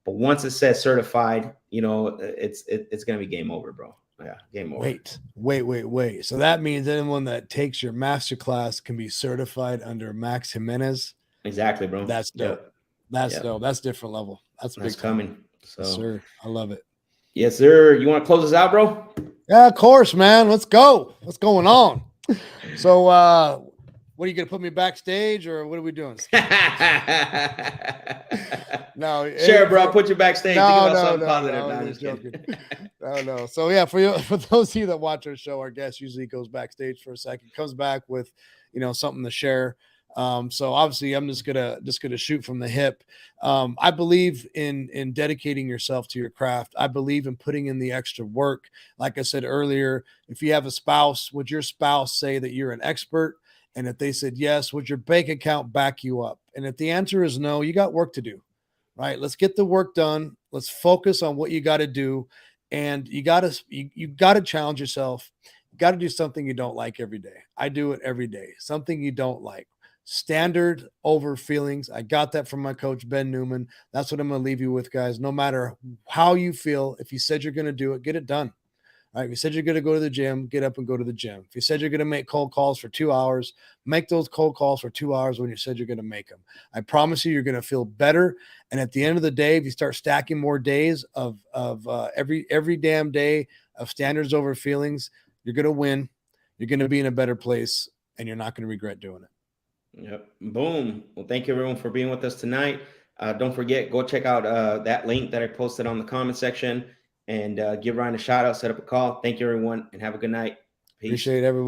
but once it says certified, it's gonna be game over, bro. Yeah, game over. Wait. So that means anyone that takes your master class can be certified under Max Jimenez. Exactly, bro. That's dope. Yep. That's dope. That's different level. That's coming. So, yes, sir. I love it. Yes, sir. You want to close us out, bro? Yeah, of course, man. Let's go. What's going on? So, what are you gonna put me backstage, or what are we doing? No, sure, bro. I'll put you backstage. No. So yeah, for those of you that watch our show, our guest usually goes backstage for a second, comes back with something to share. So obviously I'm just gonna shoot from the hip. I believe in dedicating yourself to your craft. I believe in putting in the extra work. Like I said earlier, if you have a spouse, would your spouse say that you're an expert? And if they said yes, would your bank account back you up? And if the answer is no, you got work to do, right? Let's get the work done. Let's focus on what you got to do. And you got to challenge yourself. You got to do something you don't like every day. I do it every day. Something you don't like. Standard over feelings. I got that from my coach, Ben Newman. That's what I'm going to leave you with, guys. No matter how you feel, if you said you're going to do it, get it done. All right, if you said you're going to go to the gym, get up and go to the gym. If you said you're going to make cold calls for 2 hours, make those cold calls for 2 hours when you said you're going to make them. I promise you're going to feel better. And at the end of the day, if you start stacking more days of every damn day of standards over feelings, you're going to win. You're going to be in a better place, and you're not going to regret doing it. Yep. Boom. Well, thank you everyone for being with us tonight. Don't forget, go check out that link that I posted on the comment section. And give Ryan a shout out, set up a call. Thank you, everyone, and have a good night. Peace. Appreciate everyone.